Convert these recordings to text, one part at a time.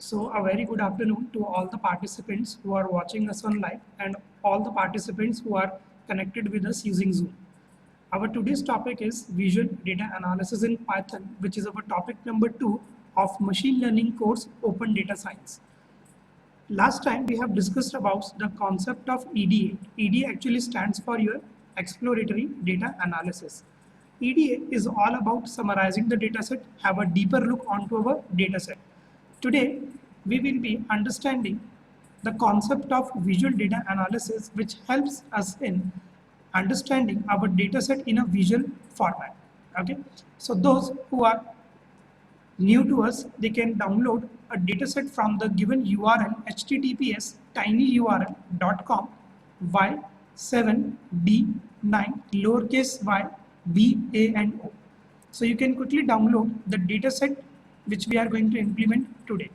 So a very good afternoon to all the participants who are watching us on live and all the participants who are connected with us using Zoom. Our today's topic is Visual Data Analysis in Python, which is our topic number 2 of Machine Learning course Open Data Science. Last time we have discussed about the concept of EDA. EDA actually stands for your Exploratory Data Analysis. EDA is all about summarizing the dataset, have a deeper look onto our dataset. Today, we will be understanding the concept of visual data analysis, which helps us in understanding our dataset in a visual format. Okay, so those who are new to us, they can download a dataset from the given URL https tinyurl.com y7d9 lowercase y b a and o. So you can quickly download the dataset which we are going to implement today.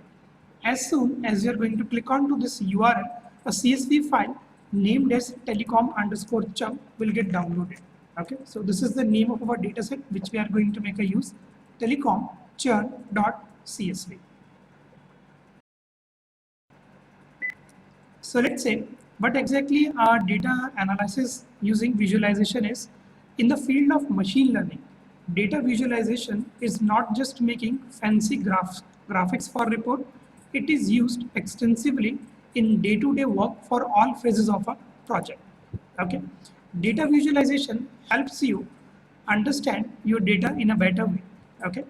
As soon as you are going to click onto this URL, a CSV file named as telecom_chunk will get downloaded. Okay, so this is the name of our dataset which we are going to make a use, telecom_churn.csv. So let's say what exactly our data analysis using visualization is. In the field of machine learning, data visualization is not just making fancy graphics for report. It is used extensively in day-to-day work for all phases of a project. Okay, data visualization helps you understand your data in a better way. Okay,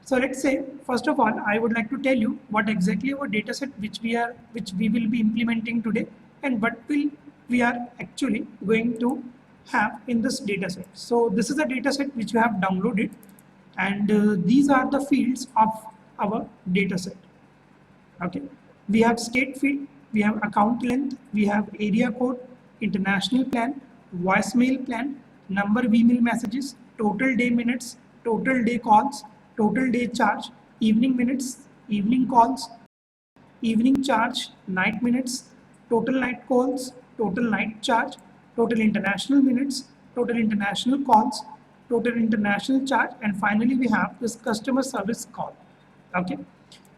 so let's say first of all, I would like to tell you what exactly our dataset which we will be implementing today, and what we are actually going to have in this dataset. So this is a dataset which we have downloaded, and these are the fields of our dataset. Okay, we have state field, we have account length, we have area code, international plan, voicemail plan, number of email messages, total day minutes, total day calls, total day charge, evening minutes, evening calls, evening charge, night minutes, total night calls, total night charge, total international minutes, total international calls, total international charge, and finally we have this customer service call. Okay,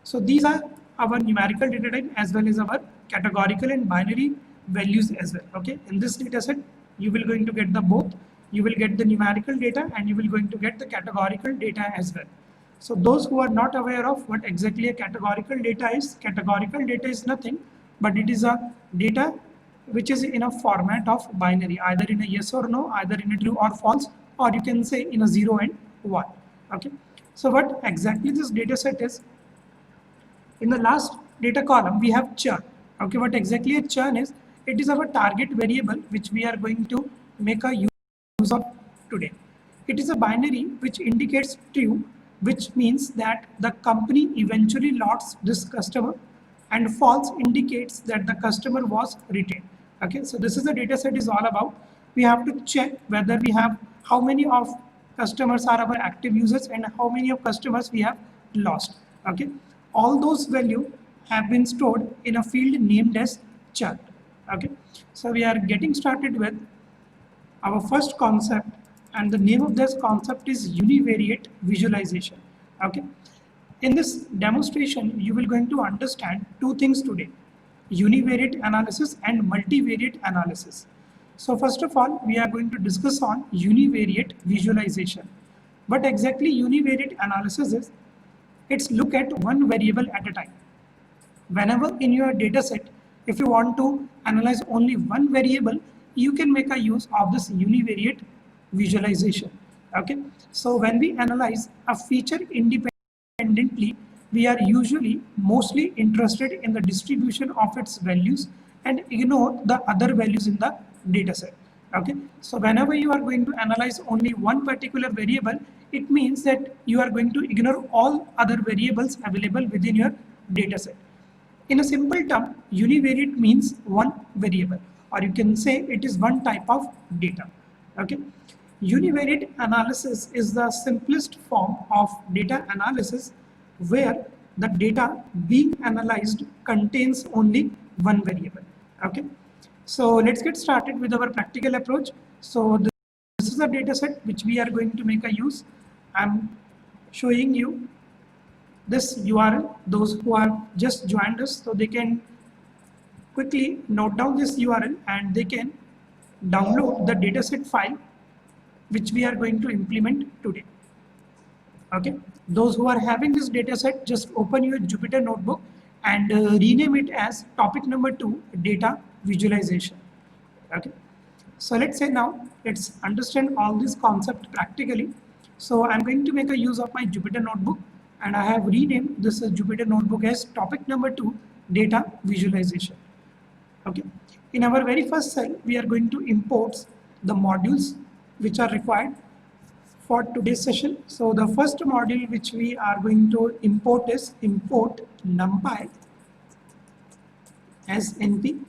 so these are our numerical data type as well as our categorical and binary values as well. Okay, in this data set you will going to get the both. You will get the numerical data and you will going to get the categorical data as well. So those who are not aware of what exactly a categorical data is nothing but it is a data which is in a format of binary, either in a yes or no, either in a true or false, or you can say in a 0 and 1. Okay, so what exactly this data set is, in the last data column we have churn. Okay, what exactly a churn is, it is our target variable which we are going to make a use of today. It is a binary which indicates true, which means that the company eventually lost this customer, and false indicates that the customer was retained. Okay, so this is the data set is all about. We have to check whether we have how many of customers are our active users and how many of customers we have lost. Okay, all those values have been stored in a field named as churn. Okay, so we are getting started with our first concept, and the name of this concept is univariate visualization. Okay, in this demonstration you will going to understand two things today: univariate analysis and multivariate analysis. So first of all, we are going to discuss on univariate visualization. What exactly univariate analysis is? It's look at one variable at a time. Whenever in your data set, if you want to analyze only one variable, you can make a use of this univariate visualization. Okay, so when we analyze a feature independently, we are usually mostly interested in the distribution of its values and ignore the other values in the data set. Okay, so whenever you are going to analyze only one particular variable, it means that you are going to ignore all other variables available within your data set. In a simple term, univariate means one variable, or you can say it is one type of data. Okay, univariate analysis is the simplest form of data analysis where the data being analyzed contains only one variable. Okay, so let's get started with our practical approach. So this is a data set which we are going to make a use. I'm showing you this URL. Those who are just joined us, so they can quickly note down this URL and they can download the dataset file which we are going to implement today. Okay, those who are having this dataset, just open your Jupyter notebook and rename it as topic number 2, data visualization. Okay, so let's say now let's understand all this concept practically. So I'm going to make a use of my Jupyter notebook and I have renamed this Jupyter notebook as topic number 2, data visualization. Okay, in our very first cell we are going to import the modules which are required for today's session. So the first module which we are going to import is import NumPy as NP,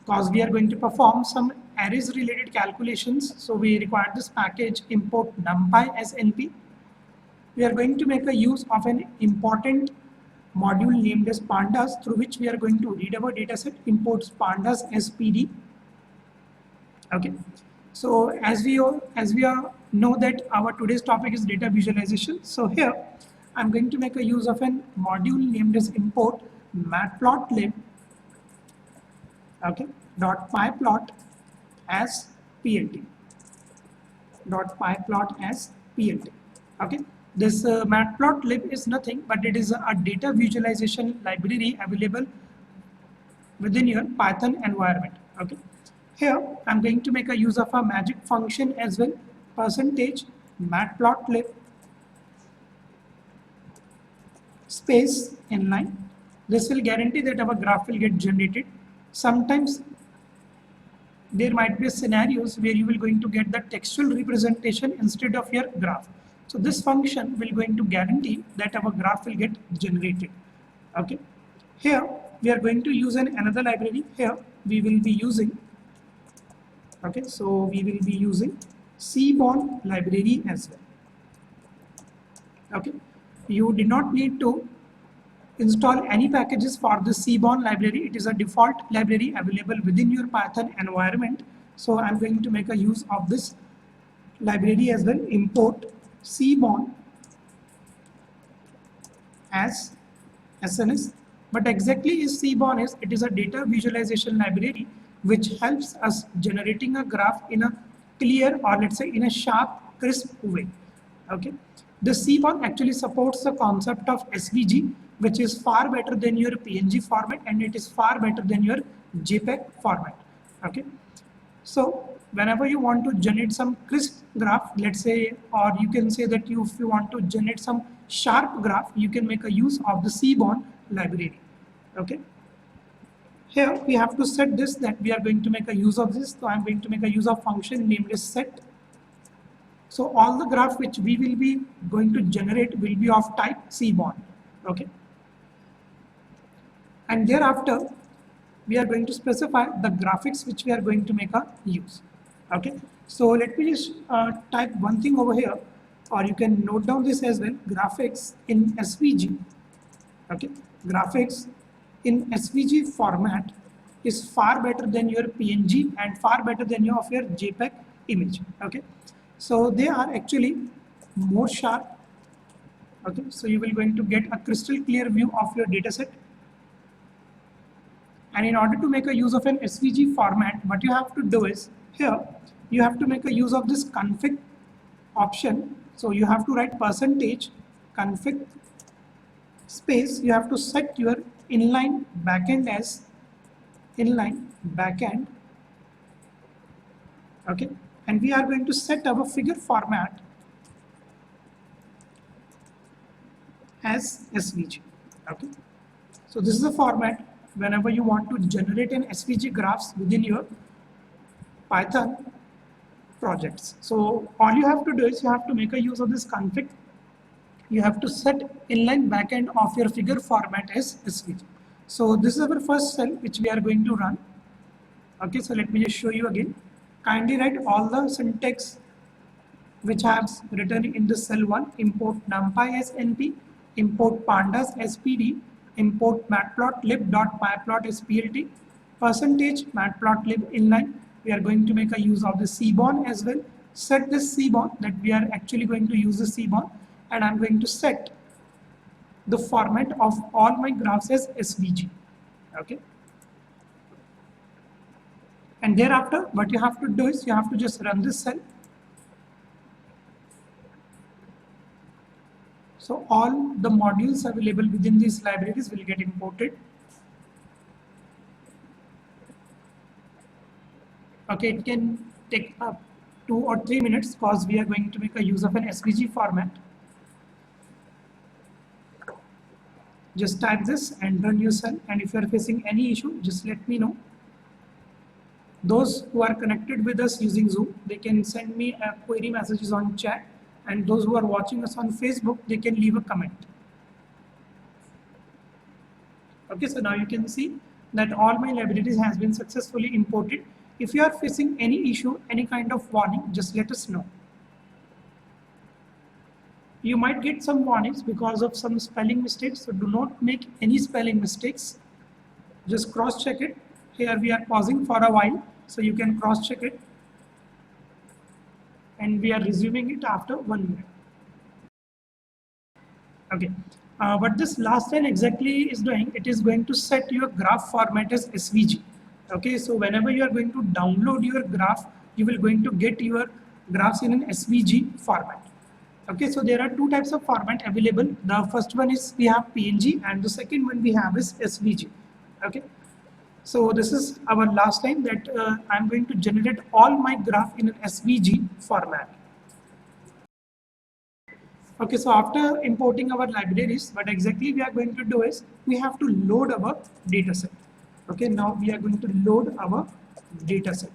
because we are going to perform some arrays related calculations. So we require this package import NumPy as NP. We are going to make a use of an important module named as pandas, through which we are going to read our dataset, imports pandas as PD. Okay, so as we all know that our today's topic is data visualization. So here I'm going to make a use of an module named as import matplotlib, okay, .pyplot as plt, .pyplot as plt. Okay, this matplotlib is nothing but it is a data visualization library available within your Python environment. Okay, here I'm going to make a use of a magic function as well, percentage matplotlib space inline. This will guarantee that our graph will get generated. Sometimes there might be scenarios where you will going to get the textual representation instead of your graph. So this function will going to guarantee that our graph will get generated. Okay, here we are going to use another library. Here we will be using, okay, so we will be using Seaborn library as well. Okay, you do not need to install any packages for the Seaborn library. It is a default library available within your Python environment. So I'm going to make a use of this library as well, import Seaborn as SNS. But exactly is Seaborn is, it is a data visualization library which helps us generating a graph in a clear, or let's say in a sharp, crisp way. Okay, the Seaborn actually supports the concept of SVG, which is far better than your PNG format and it is far better than your JPEG format. Okay, so whenever you want to generate some crisp graph, let's say, or you can say that if you want to generate some sharp graph, you can make a use of the Seaborn library. Okay, here we have to set this, that we are going to make a use of this. So I'm going to make a use of function named as set. So all the graph which we will be going to generate will be of type Seaborn. Okay, and thereafter we are going to specify the graphics which we are going to make a use. Okay, so let me just type one thing over here, or you can note down this as well, graphics in SVG. Okay, graphics in SVG format is far better than your PNG and far better than your JPEG image. Okay, so they are actually more sharp. Okay, so you will going to get a crystal clear view of your dataset. And in order to make a use of an SVG format, what you have to do is, here you have to make a use of this config option. So you have to write percentage config space, you have to set your inline backend as inline backend. Okay, and we are going to set our figure format as SVG. Okay, so this is a format whenever you want to generate an SVG graphs within your Python projects. So all you have to do is you have to make a use of this config. You have to set inline backend of your figure format as SVG. So this is our first cell which we are going to run. Okay, so let me just show you again. Kindly write all the syntax which I have written in the cell 1. Import NumPy as NP, import pandas as PD, import matplotlib.pyplot as PLT, percentage matplotlib inline. We are going to make a use of the Seaborn as well. Set this Seaborn, that we are actually going to use the Seaborn, and I'm going to set the format of all my graphs as SVG. Okay. And thereafter, what you have to do is you have to just run this cell. So all the modules available within these libraries will get imported. Okay, it can take up 2 or 3 minutes because we are going to make a use of an SVG format. Just type this and run your cell, and if you are facing any issue, just let me know. Those who are connected with us using Zoom, they can send me a query messages on chat, and those who are watching us on Facebook, they can leave a comment. Okay, so now you can see that all my libraries has been successfully imported. If you are facing any issue, any kind of warning, just let us know. You might get some warnings because of some spelling mistakes, so do not make any spelling mistakes. Just cross check it. Here we are pausing for a while, so you can cross check it, and we are resuming it after 1 minute. Okay, what this last line exactly is doing, it is going to set your graph format as SVG. Okay, so whenever you are going to download your graph, you will going to get your graphs in an SVG format. Okay, so there are two types of format available. The first one is we have PNG, and the second one we have is SVG. Okay, so this is our last line that I'm going to generate all my graph in an SVG format. Okay, so after importing our libraries, what exactly we are going to do is we have to load our data set. Okay, now we are going to load our data set.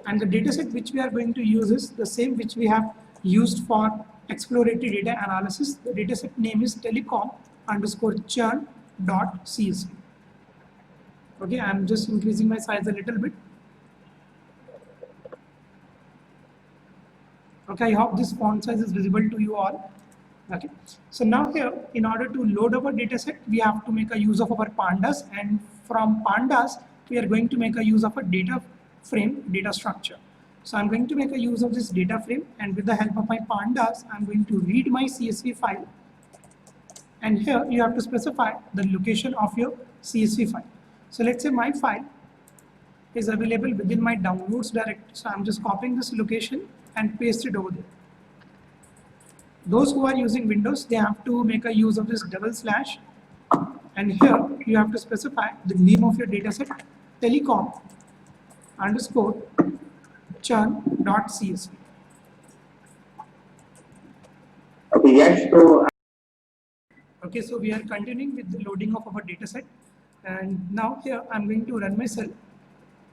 And the data set which we are going to use is the same which we have used for exploratory data analysis. The data set name is telecom_churn.csv. Okay, I'm just increasing my size a little bit. Okay, I hope this font size is visible to you all. Okay, so now here, in order to load our data set, we have to make a use of our pandas, and from pandas, we are going to make a use of a data frame data structure. So I'm going to make a use of this data frame, and with the help of my pandas, I'm going to read my CSV file. And here you have to specify the location of your CSV file. So let's say my file is available within my downloads directory. So I'm just copying this location and paste it over there. Those who are using Windows, they have to make a use of this // and here you have to specify the name of your dataset, telecom_churn.csv. Okay, yes, so okay, so we are continuing with the loading of our dataset, and now here I'm going to run my cell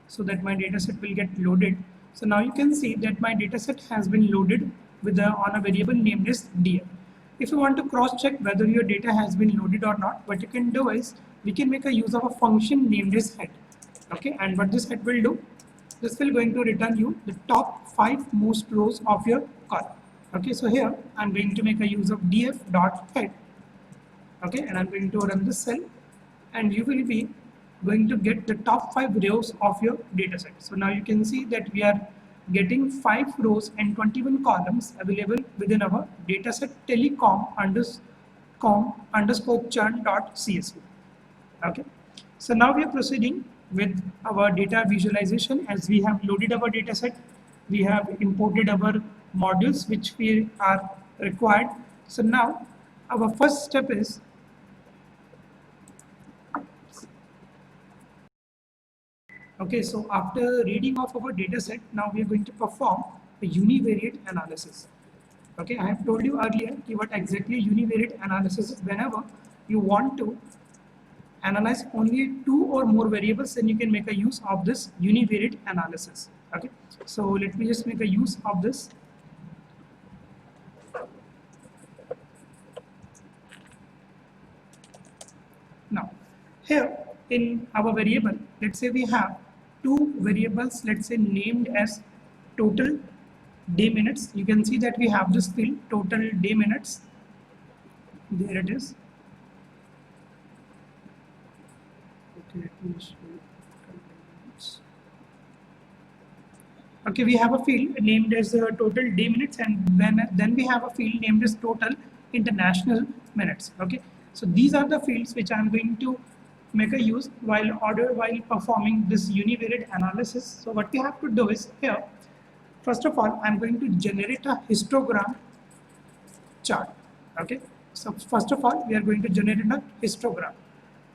so that my dataset will get loaded. So now you can see that my dataset has been loaded with on a variable named as df. If you want to cross check whether your data has been loaded or not, what you can do is we can make a use of a function named as head. Okay, and what this head will do, this will going to return you the top 5 most rows of your column. Okay, so here I'm going to make a use of df.head. Okay, and I'm going to run this cell, and you will be going to get the top 5 rows of your data set. So now you can see that we are getting 5 rows and 21 columns available within our dataset telecom_churn.csv. Okay, so now we are proceeding with our data visualization. As we have loaded our dataset, we have imported our modules which we are required. So now our first step is okay, so after reading of our data set, now we are going to perform a univariate analysis. Okay, I have told you earlier what exactly univariate analysis is. Whenever you want to analyze only 2 or more variables, then you can make a use of this univariate analysis. Okay, so let me just make a use of this. Now, here in our variable, let's say we have 2 variables, let's say named as total day minutes. You can see that we have this field total day minutes. There it is. Okay, let me show you. Okay, we have a field named as total day minutes, and then we have a field named as total international minutes. Okay, so these are the fields which I'm going to make a use while performing this univariate analysis. So what we have to do is here, first of all, I'm going to generate a histogram chart. Okay, so first of all, we are going to generate a histogram.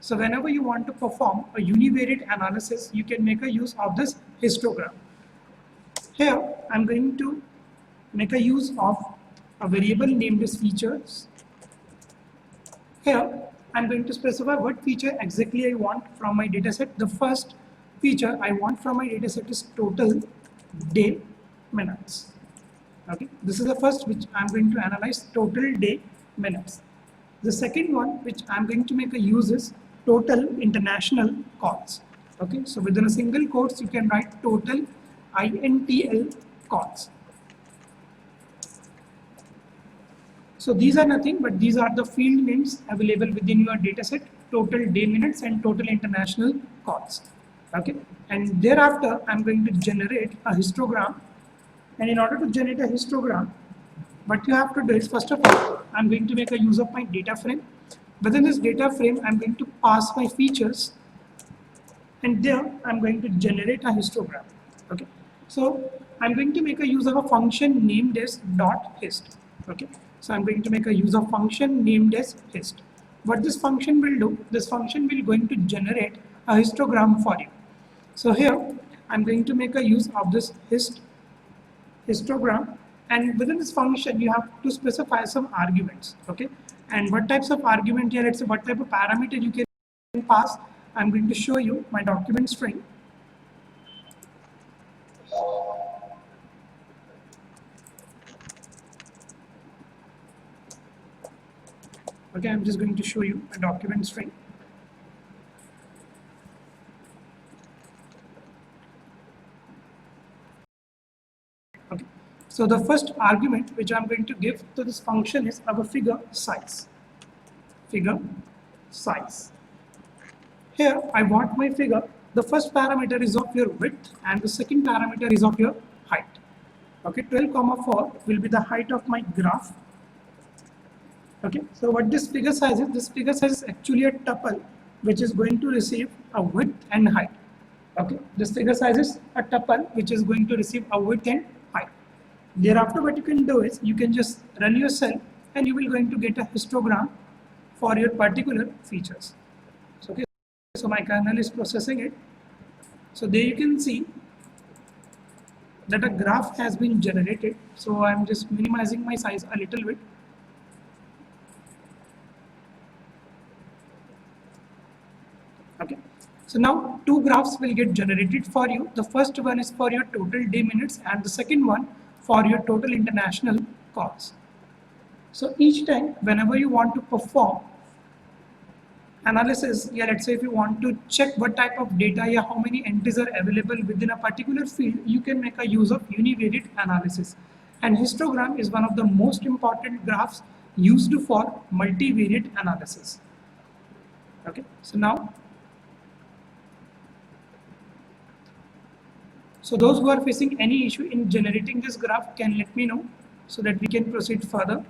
So whenever you want to perform a univariate analysis, you can make a use of this histogram. Here, I'm going to make a use of a variable named as features. Here, I'm going to specify what feature exactly I want from my dataset. The first feature I want from my dataset is total day minutes. Okay, this is the first which I'm going to analyze, total day minutes. The second one which I'm going to make a use is total international calls. Okay, so within a single quotes you can write total INTL calls. So these are nothing but these are the field names available within your dataset, total day minutes and total international calls. Okay, and thereafter I'm going to generate a histogram. And in order to generate a histogram, what you have to do is, first of all, I'm going to make a use of my data frame. Within this data frame, I'm going to pass my features, and there I'm going to generate a histogram. Okay, so I'm going to make a use of a function named as .hist. Okay, so I'm going to make a use of function named as hist. What this function will do, this function will going to generate a histogram for you. So here I'm going to make a use of this histogram, and within this function you have to specify some arguments. Okay, and what types of argument here, let's say what type of parameter you can pass. I'm going to show you my document string. Okay, I'm just going to show you a document string. Okay, so the first argument which I'm going to give to this function is our figure size. Figure size. Here I want my figure. The first parameter is of your width and the second parameter is of your height. Okay, 12,4 will be the height of my graph. Okay, so what this figure size is? This figure size is actually a tuple which is going to receive a width and height. Okay, this figure size is a tuple which is going to receive a width and height. Thereafter, what you can do is you can just run your cell and you will going to get a histogram for your particular features. So, okay, so my kernel is processing it. So there you can see that a graph has been generated. So I'm just minimizing my size a little bit. Okay, so now two graphs will get generated for you. The first one is for your total day minutes and the second one for your total international calls. So each time whenever you want to perform analysis, yeah, let's say if you want to check what type of data, yeah, how many entries are available within a particular field, you can make a use of univariate analysis. And histogram is one of the most important graphs used for multivariate analysis. Okay, so now, so those who are facing any issue in generating this graph can let me know so that we can proceed further.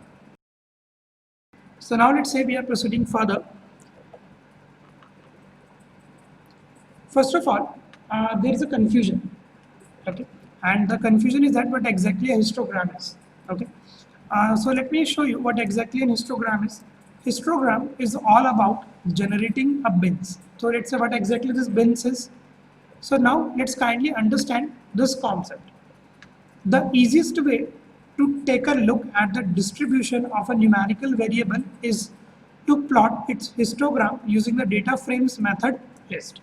So now let's say we are proceeding further. First of all, there is a confusion. Okay, and the confusion is that what exactly a histogram is. Okay, so let me show you what exactly an histogram is. Histogram is all about generating a bins. So let's say what exactly this bins is. So now let's kindly understand this concept. The easiest way to take a look at the distribution of a numerical variable is to plot its histogram using the data frames method hist.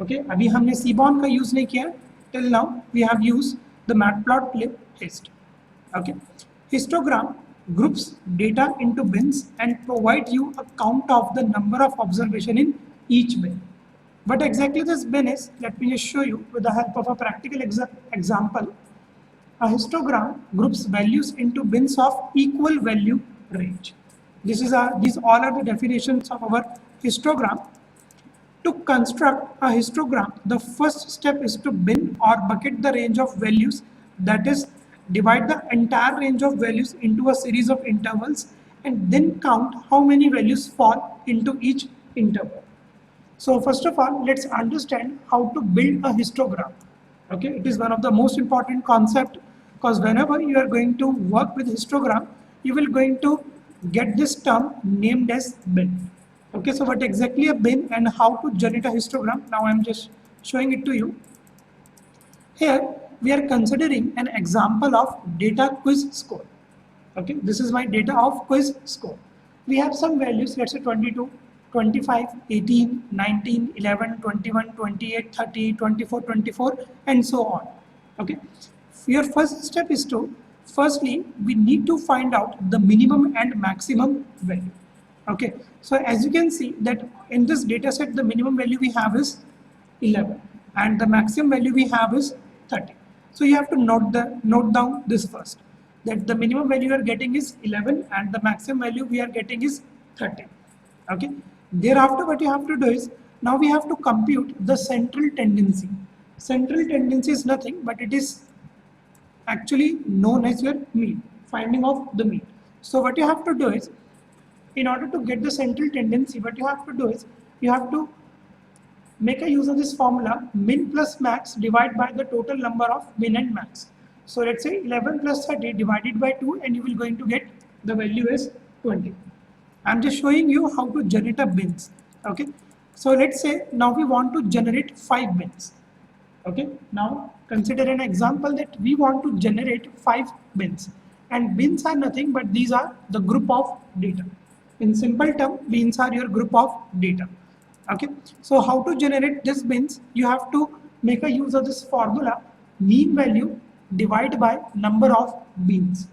Okay, अभी हमने seaborn का use नहीं किया. Till now we have used the matplotlib hist. Okay, histogram groups data into bins and provide you a count of the number of observation in each bin. What exactly this bin is, let me just show you with the help of a practical example. A histogram groups values into bins of equal value range. These all are the definitions of our histogram. To construct a histogram, the first step is to bin or bucket the range of values, that is, divide the entire range of values into a series of intervals and then count how many values fall into each interval. So first of all, let's understand how to build a histogram. Okay, it is one of the most important concept, because whenever you are going to work with histogram, you will going to get this term named as bin. Okay, so what exactly a bin and how to generate a histogram? Now I'm just showing it to you. Here we are considering an example of data quiz score. Okay, this is my data of quiz score. We have some values, let's say 22, 25, 18, 19, 11, 21, 28, 30, 24, 24, and so on. Okay, your first step is to, firstly, we need to find out the minimum and maximum value. Okay, so as you can see that in this data set, the minimum value we have is 11 and the maximum value we have is 30. So you have to note down this first, that the minimum value you are getting is 11 and the maximum value we are getting is 30. Okay, thereafter what you have to do is, now we have to compute the central tendency. Central tendency is nothing but it is actually known as your mean, finding of the mean. So what you have to do is, in order to get the central tendency, what you have to do is, you have to make a use of this formula, min plus max divided by the total number of min and max. So let's say 11 plus 30 divided by 2 and you will going to get the value is 20. I'm just showing you how to generate a bins. Okay, so let's say now we want to generate 5 bins. Okay, now consider an example that we want to generate 5 bins, and bins are nothing but these are the group of data. In simple term, bins are your group of data. Okay, so how to generate this bins? You have to make a use of this formula, mean value divided by number of bins.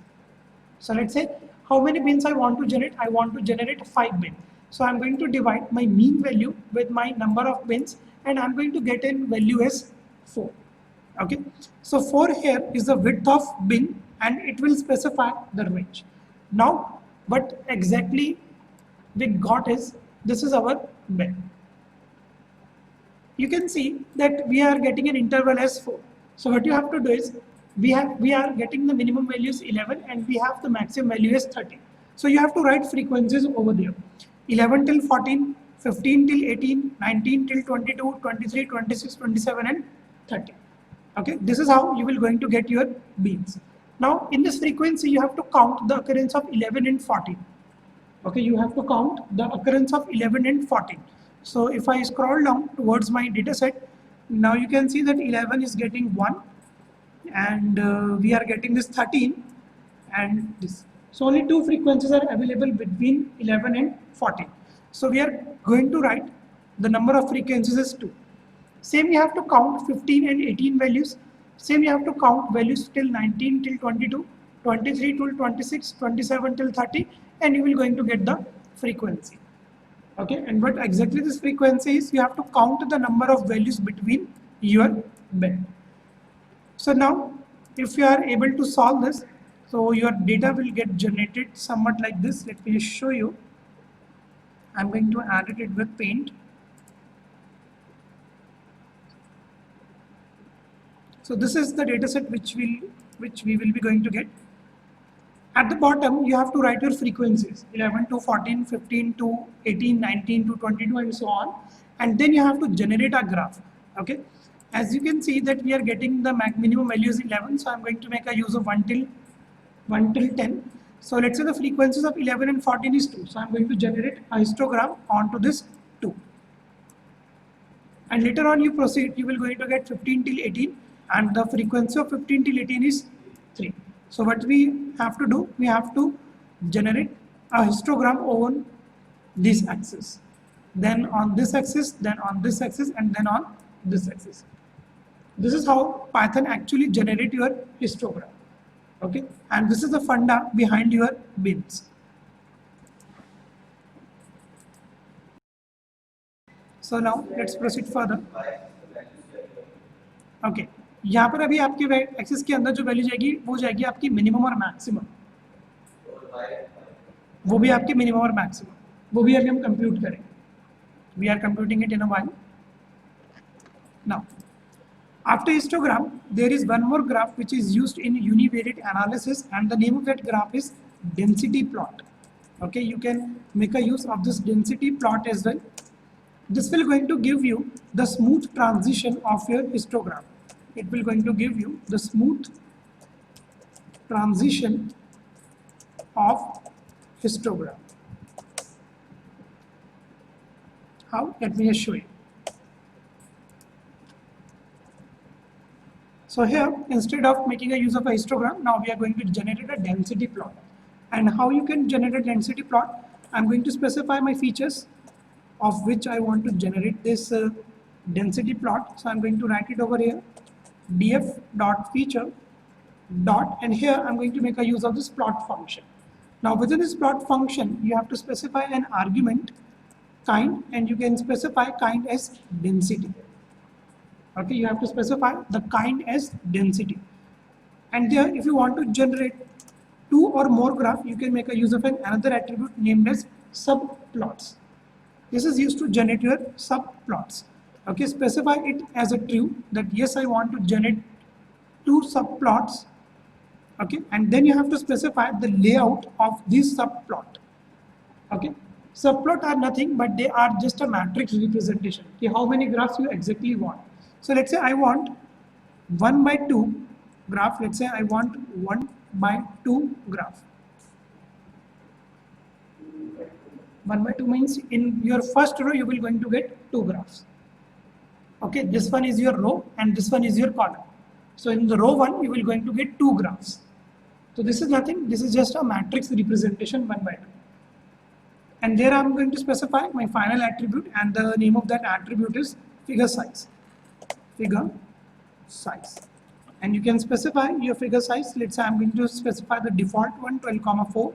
So let's say how many bins I want to generate. I want to generate 5 bins. So I'm going to divide my mean value with my number of bins, and I'm going to get in value as 4. Okay, so 4 here is the width of bin and it will specify the range. Now what exactly we got is, this is our bin. You can see that we are getting an interval as 4. So what you have to do is, we are getting the minimum value is 11 and we have the maximum value is 30. So you have to write frequencies over there. 11 till 14, 15 till 18, 19 till 22, 23, 26, 27 and 30. Okay, this is how you will going to get your beans. Now in this frequency you have to count the occurrence of 11 and 14. Okay, you have to count the occurrence of 11 and 14. So if I scroll down towards my data set, now you can see that 11 is getting 1 and we are getting this 13 and this. So only 2 frequencies are available between 11 and 14. So we are going to write the number of frequencies as 2. Same you have to count 15 and 18 values. Same you have to count values till 19 till 22, 23 till 26, 27 till 30, and you will going to get the frequency. Okay, and what exactly this frequency is, you have to count the number of values between your bin. So now if you are able to solve this, so your data will get generated somewhat like this. Let me just show you. I'm going to edit it with Paint. So this is the data set which we will be going to get. At the bottom, you have to write your frequencies, 11 to 14, 15 to 18, 19 to 22 and so on. And then you have to generate a graph. Okay. As you can see that we are getting the minimum value is 11. So I'm going to make a use of 1 till 10. So let's say the frequencies of 11 and 14 is 2. So I'm going to generate a histogram onto this 2. And later on you proceed, you will going to get 15 till 18 and the frequency of 15 till 18 is 3. So what we have to do, we have to generate a histogram on this axis, then on this axis, then on this axis, and then on this axis. This is how Python actually generate your histogram. Okay, and this is the funda behind your bins. So now let's proceed further. Okay, यहाँ पर अभी आपके axis के अंदर जो value जाएगी वो जाएगी आपकी मिनिमम और मैक्सिमम, वो भी आपकी मिनिमम और मैक्सिमम, वो भी अभी हम कंप्यूट करेंगे. We are computing it in a while. Now, after histogram, there is one more graph which is used in univariate analysis, and the name of that graph is density plot. Okay, you can make a use of this density plot as well. This will going to give you the smooth transition of your histogram. It will going to give you the smooth transition of histogram. How? Let me just show you. So here, instead of making a use of a histogram, now we are going to generate a density plot. And how you can generate a density plot? I'm going to specify my features of which I want to generate this density plot. So I'm going to write it over here, df.feature dot, and here I'm going to make a use of this plot function. Now within this plot function, you have to specify an argument kind, and you can specify kind as density. Okay, you have to specify the kind as density. And there, if you want to generate two or more graph, you can make a use of another attribute named as subplots. This is used to generate your subplots. Okay, specify it as a true that yes, I want to generate two subplots. Okay, and then you have to specify the layout of this subplot. Okay, subplot are nothing but they are just a matrix representation. Okay, how many graphs you exactly want. So let's say I want 1 by 2 graph. Let's say I want 1 by 2 graph. 1 by 2 means in your first row you will going to get 2 graphs. Okay, this one is your row and this one is your column. So in the row 1 you will going to get 2 graphs. So this is nothing, this is just a matrix representation 1 by 2. And there I am going to specify my final attribute, and the name of that attribute is figure size. Figure size. And you can specify your figure size. Let's say I'm going to specify the default one, 12,4.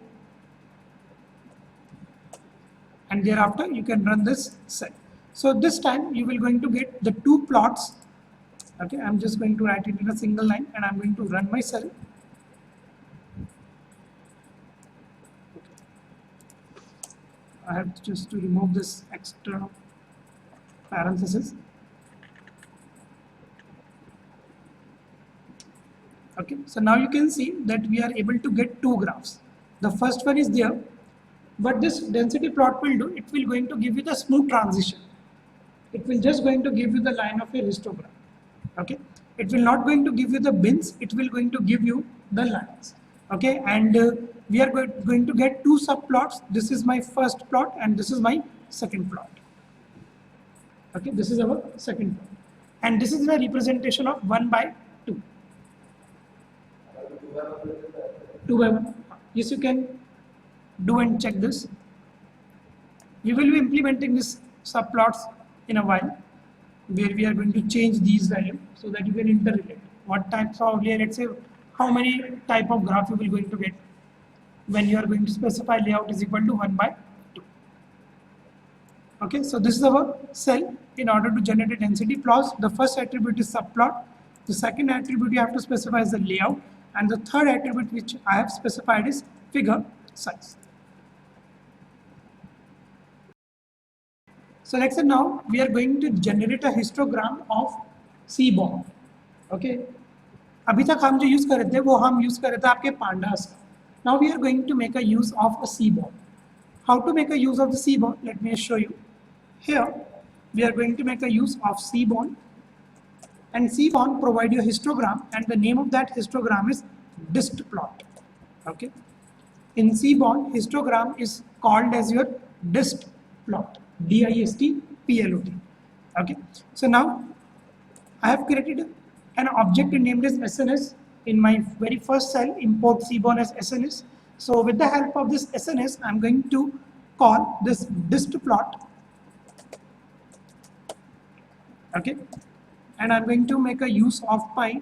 And thereafter you can run this cell. So this time you will going to get the two plots. Okay, I'm just going to write it in a single line and I'm going to run my cell. I have just to remove this extra parenthesis. Okay, so now you can see that we are able to get two graphs. The first one is there, but this density plot will do, it will going to give you the smooth transition. It will just going to give you the line of a histogram. Okay, it will not going to give you the bins, it will going to give you the lines. Okay, and we are going to get two subplots. This is my first plot and this is my second plot. Okay, this is our second plot. And this is the representation of 1 by 2. 2 by 1. Yes, you can do and check this. We will be implementing this subplots in a while, where we are going to change these values so that you can interrelate. What types of layer, let's say, how many type of graph you will going to get when you are going to specify layout is equal to 1 by 2. Okay, so this is our cell. In order to generate a density plot, the first attribute is subplot. The second attribute you have to specify is the layout. And the third attribute which I have specified is figure size. So let's say now we are going to generate a histogram of seaborn. Okay. अभी तक हम जो use कर रहे थे वो हम use कर रहे थे आपके pandas. Now we are going to make a use of a seaborn. How to make a use of the seaborn? Let me show you. Here we are going to make a use of seaborn. And seaborn provide you a histogram, and the name of that histogram is dist plot. Okay. In seaborn, histogram is called as your dist plot. D-I-S-T-P-L-O-T. Okay. So now I have created an object named as SNS. In my very first cell, import seaborn as SNS. So with the help of this SNS, I'm going to call this dist plot. Okay. And I'm going to make a use of my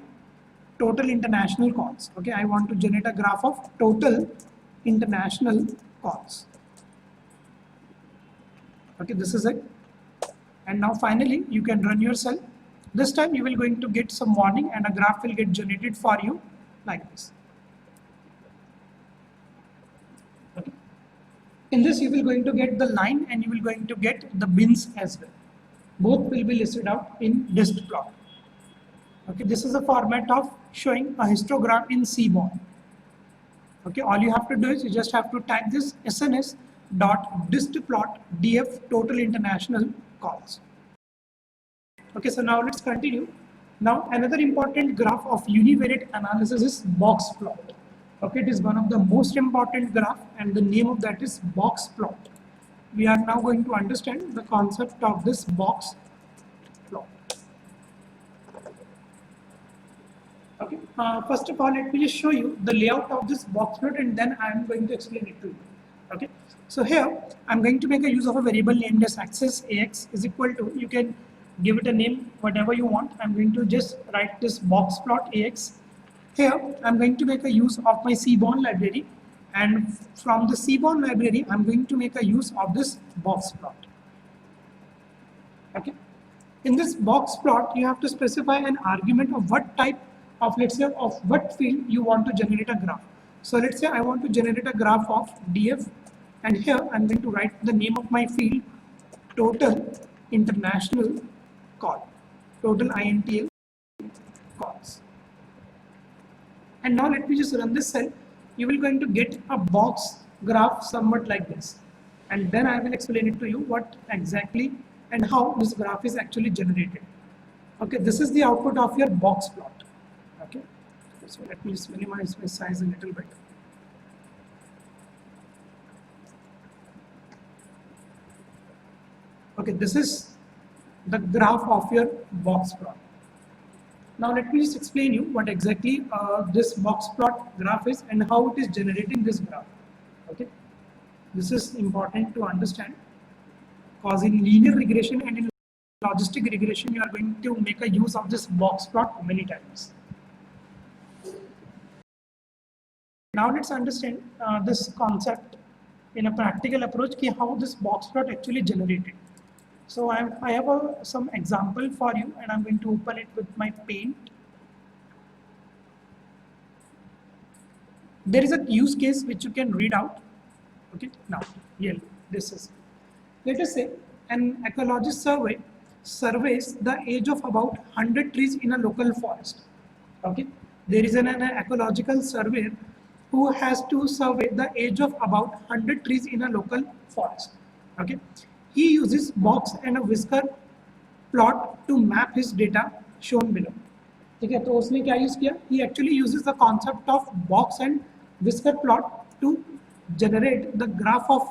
total international calls. Okay, I want to generate a graph of total international calls. Okay, this is it. And now finally you can run your cell. This time you will going to get some warning and a graph will get generated for you like this. Okay. In this you will going to get the line and you will going to get the bins as well. Both will be listed out in dist plot. Okay, this is a format of showing a histogram in seaborn. Okay, all you have to do is you just have to type this SNS dot distplot df total international calls. Okay, so now let's continue. Now another important graph of univariate analysis is box plot. Okay, it is one of the most important graph and the name of that is box plot. We are now going to understand the concept of this box plot. Okay, first of all, let me just show you the layout of this box plot and then I am going to explain it to you. Okay, so here I'm going to make a use of a variable named as axis ax is equal to, you can give it a name whatever you want. I'm going to just write this box plot ax. Here I'm going to make a use of my Seaborn library, and from the Seaborn library I'm going to make a use of this box plot. Okay, in this box plot you have to specify an argument of what type of, let's say, of what field you want to generate a graph. So let's say I want to generate a graph of df, and here I'm going to write the name of my field total international call, total INTL calls. And now let me just run this cell. You will going to get a box graph somewhat like this, and then I will explain it to you what exactly and how this graph is actually generated. Okay, this is the output of your box plot. Okay, so let me just minimize my size a little bit. Okay, this is the graph of your box plot. Now let me just explain you what exactly this box plot graph is and how it is generating this graph. Okay, this is important to understand, because in linear regression and in logistic regression you are going to make a use of this box plot many times. Now let's understand this concept in a practical approach, how this box plot actually generated. So I have some example for you, and I'm going to open it with my Paint. There is a use case which you can read out. Okay, now here this is. Let us say an ecologist surveys the age of about 100 trees in a local forest. Okay, there is an ecological surveyor who has to survey the age of about 100 trees in a local forest. Okay, he uses box and a whisker plot to map his data shown below. ठीक है, तो उसने क्या use किया? He actually uses the concept of box and whisker plot to generate the graph of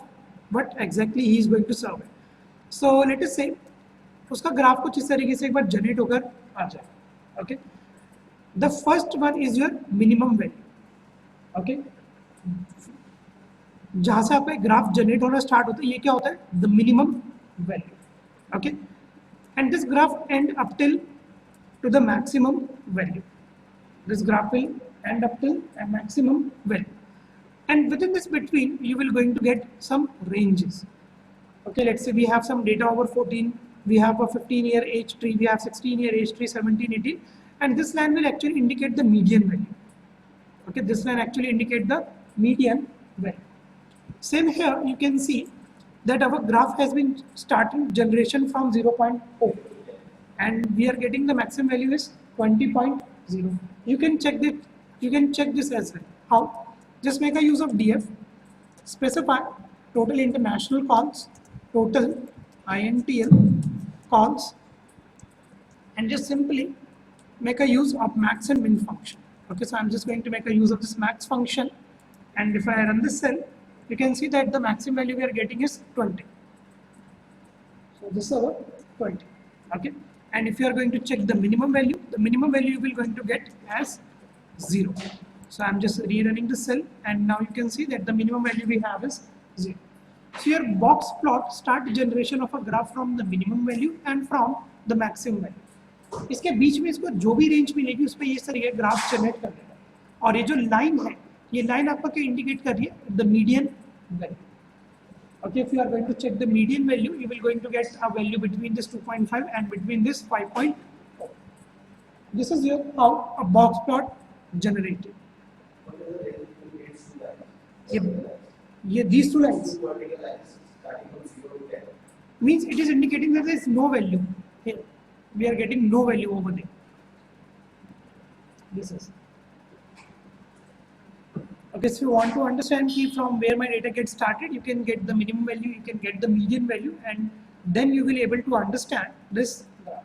what exactly he is going to survey. So let us say उसका graph कुछ इस तरीके से एक बार जनरेट होकर आ जाए. Okay, the first one is your minimum value. Okay, जहां से आपका ग्राफ जनरेट होना स्टार्ट होता है ये क्या होता है? The minimum value. Okay, and this graph and up till two the maximum value. This graph will end up till a maximum value, and within this between you will going to get some ranges. Okay, let's say we have some data over 14, we have a 15-year age tree, we have 16-year age tree, 17, 18, and this line will actually indicate the median value. Okay, this line actually indicate the median value. Same here, you can see that our graph has been starting generation from 0.0, and we are getting the maximum value is 20.0. You can check that. You can check this as well. How? Just make a use of df, specify total international calls, total INTL calls, and just simply make a use of max and min function. Okay, so I'm just going to make a use of this max function, and if I run this cell, you can see that the maximum value we are getting is 20. So this is our 20. Okay, and if you are going to check the minimum value you will going to get as 0. So I'm just rerunning the cell, and now you can see that the minimum value we have is 0. So your box plot start generation of a graph from the minimum value and from the maximum value. इसके बीच में इसको जो भी range मिलेगी उस पर ये तरीके ग्राफ जनरेट कर देगा. और ये जो लाइन है, ये लाइन आपको क्या इंडिकेट कर रही है? The median value. Okay, if you are going to check the median value, you will going to get a value between this 2.5 and between this 5.4. This is your how a box plot generated. Yeah, these two lines means it is indicating that there is no value here. We are getting no value over there. This is Okay, so you want to understand key from where my data gets started, you can get the minimum value, you can get the median value, and then you will able to understand this graph.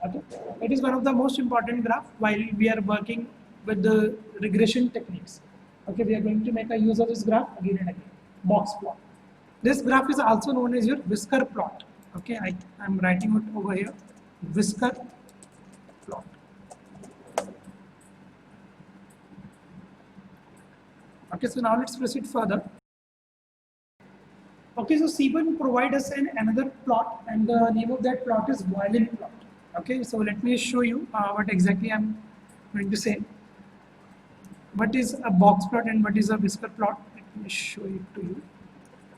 Okay, it is one of the most important graph while we are working with the regression techniques. Okay, we are going to make a use of this graph again and again. Box plot. This graph is also known as your whisker plot. Okay, I'm writing it over here. Whisker plot. Okay, so now let's proceed further. Okay, so C1 provide us another plot, and the name of that plot is violin plot. Okay, so let me show you what exactly I'm going to say. What is a box plot and what is a whisker plot? Let me show it to you.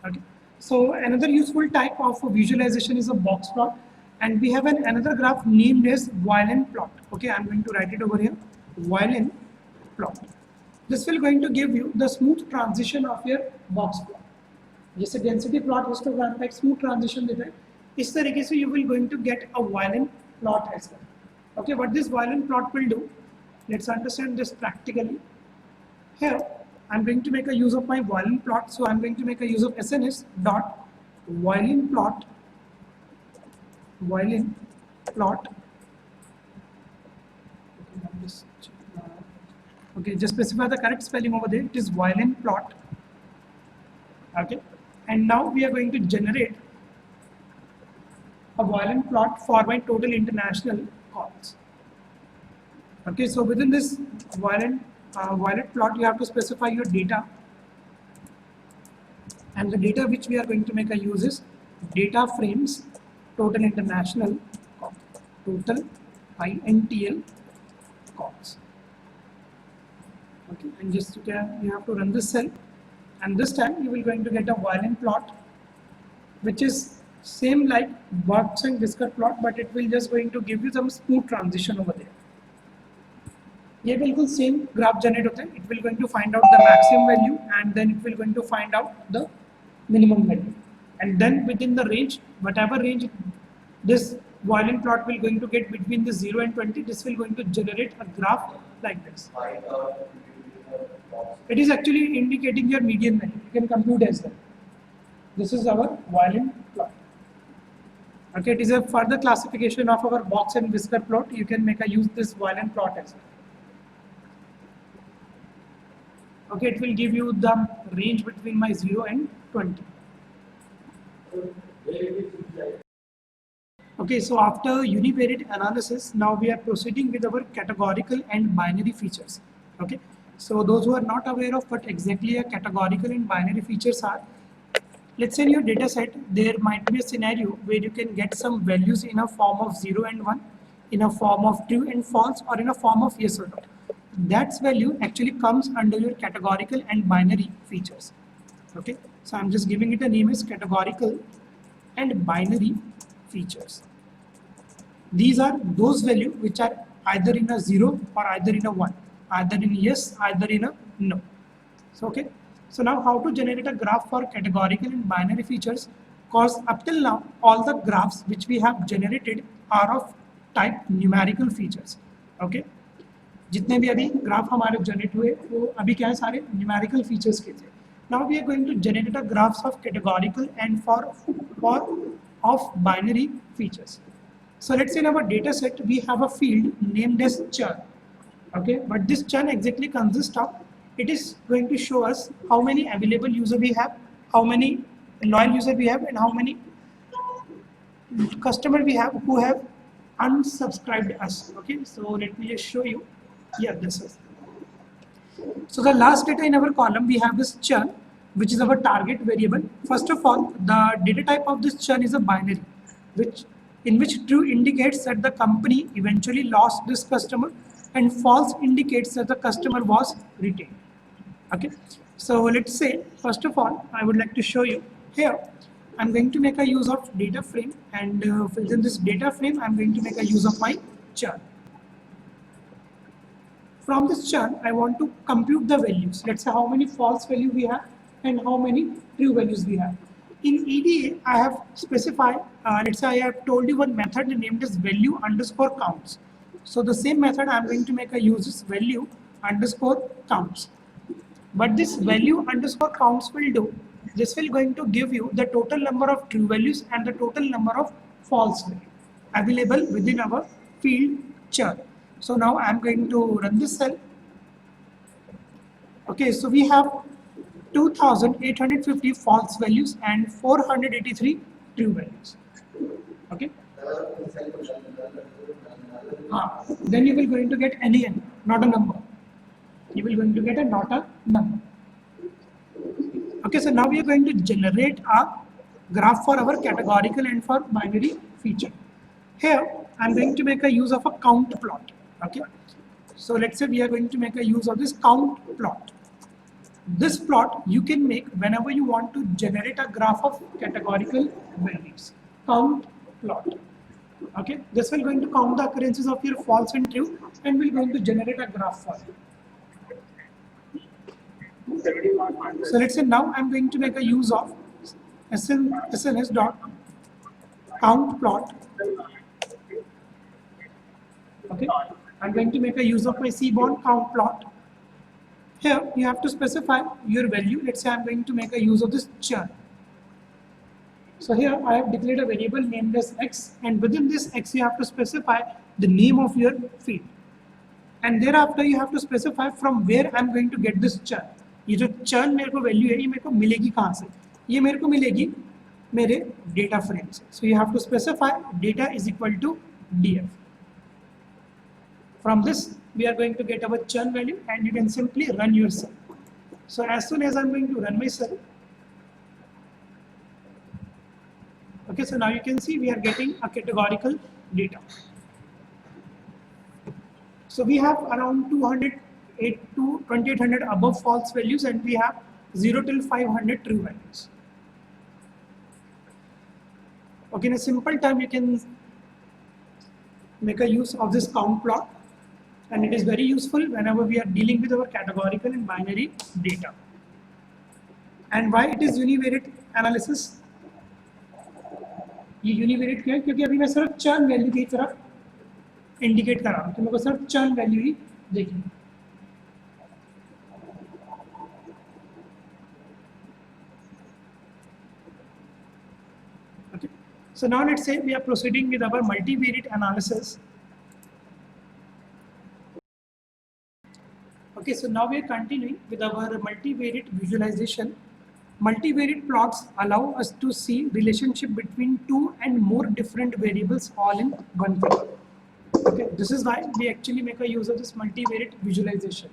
Okay, so another useful type of visualization is a box plot, and we have another graph named as violin plot. Okay, I'm going to write it over here. Violin plot. This will going to give you the smooth transition of your box plot. जैसे density plot histogram का एक smooth transition देता है, इस तरीके से you will going to get a violin plot as well. Okay, what this violin plot will do, let's understand this practically. Here I'm going to make a use of my violin plot, so I'm going to make a use of SNS dot violin plot okay, just specify the correct spelling over there. It is violin plot. Okay, and now we are going to generate a violin plot for my total international calls. Okay, so within this violin plot, you have to specify your data, and the data which we are going to make a use is data frames total international call, total INTL calls. Okay, and just you have to run this cell, and this time you will going to get a violin plot which is same like box and whisker plot, but it will just going to give you some smooth transition over there. ये बिल्कुल same graph generate होता है. It will going to find out the maximum value, and then it will going to find out the minimum value, and then within the range, whatever range this violin plot will going to get between the 0 and 20, this will going to generate a graph like this. It is actually indicating your median value. You can compute as well. This is our violin plot. Okay, it is a further classification of our box and whisker plot. You can make a use this violin plot as well. Okay, it will give you the range between my 0 and 20. Okay, so after univariate analysis, now we are proceeding with our categorical and binary features. Okay, so those who are not aware of what exactly a categorical and binary features are, let's say in your data set, there might be a scenario where you can get some values in a form of 0 and 1, in a form of true and false, or in a form of yes or no. That value actually comes under your categorical and binary features. Okay, so I'm just giving it a name as categorical and binary features. These are those values which are either in a 0 or either in a 1, either in yes, either in a no. So okay, so now how to generate a graph for categorical and binary features, because up till now all the graphs which we have generated are of type numerical features. Okay, जितने भी अभी graph हमारे generate हुए वो अभी क्या है, सारे न्यूमेरिकल फीचर्स के थे. Now we are going to generate a graphs of categorical and for of binary features. So let's say in our data set we have a field named as churn. Okay, but this churn exactly consists of, it is going to show us how many available user we have, how many loyal user we have, and how many customer we have who have unsubscribed us. Okay, so let me just show you. Yeah, this is. So the last data in our column we have this churn, which is our target variable. First of all, the data type of this churn is a binary, in which true indicates that the company eventually lost this customer, and false indicates that the customer was retained. Okay, so let's say first of all I would like to show you here. I'm going to make a use of data frame, and within this data frame I'm going to make a use of my churn. From this churn, I want to compute the values. Let's say how many false value we have and how many true values we have. In EDA, I have specified, let's say I have told you one method named as value underscore counts. So the same method I'm going to make a use is value underscore counts. But this value underscore counts will do. This will going to give you the total number of true values and the total number of false values available within our field chart. So now I'm going to run this cell. Okay, so we have 2850 false values and 483 true values. Okay. Then you will going to get any n, not a number. You will going to get a not a number. Okay, so now we are going to generate a graph for our categorical and for binary feature. Here, I'm going to make a use of a count plot. Okay, so let's say we are going to make a use of this count plot. This plot you can make whenever you want to generate a graph of categorical values. Count plot. Okay, this will going to count the occurrences of your false and true and will going to generate a graph for you. So let's say now I'm going to make a use of SNS dot count plot. Okay, I'm going to make a use of my Seaborn count plot. Here you have to specify your value. Let's say I'm going to make a use of this churn. So here I have declared a variable named as x, and within this x you have to specify the name of your field. And thereafter you have to specify from where I'm going to get this churn. ये जो churn मेरे को value है ये मेरे को मिलेगी कहाँ से? ये मेरे को मिलेगी मेरे data frame से. So you have to specify data is equal to df. From this we are going to get our churn value and you can simply run your cell. So as soon as I'm going to run my cell, okay, so now you can see we are getting a categorical data. So we have around 208 to 2800 above false values and we have 0 till 500 true values. Okay, in a simple term you can make a use of this count plot, and it is very useful whenever we are dealing with our categorical and binary data. And why it is univariate analysis? ये univariate क्यों है? क्योंकि अभी मैं सिर्फ churn value की तरफ indicate कर रहा हूँ, तो मेरे को सिर्फ चर्न वैल्यू ही देखिए. Okay, so now let's say we are proceeding with our multivariate analysis. Okay, so now we are continuing with our multivariate visualization. Multivariate plots allow us to see relationship between two and more different variables all in one figure. Okay, this is why we actually make a use of this multivariate visualization.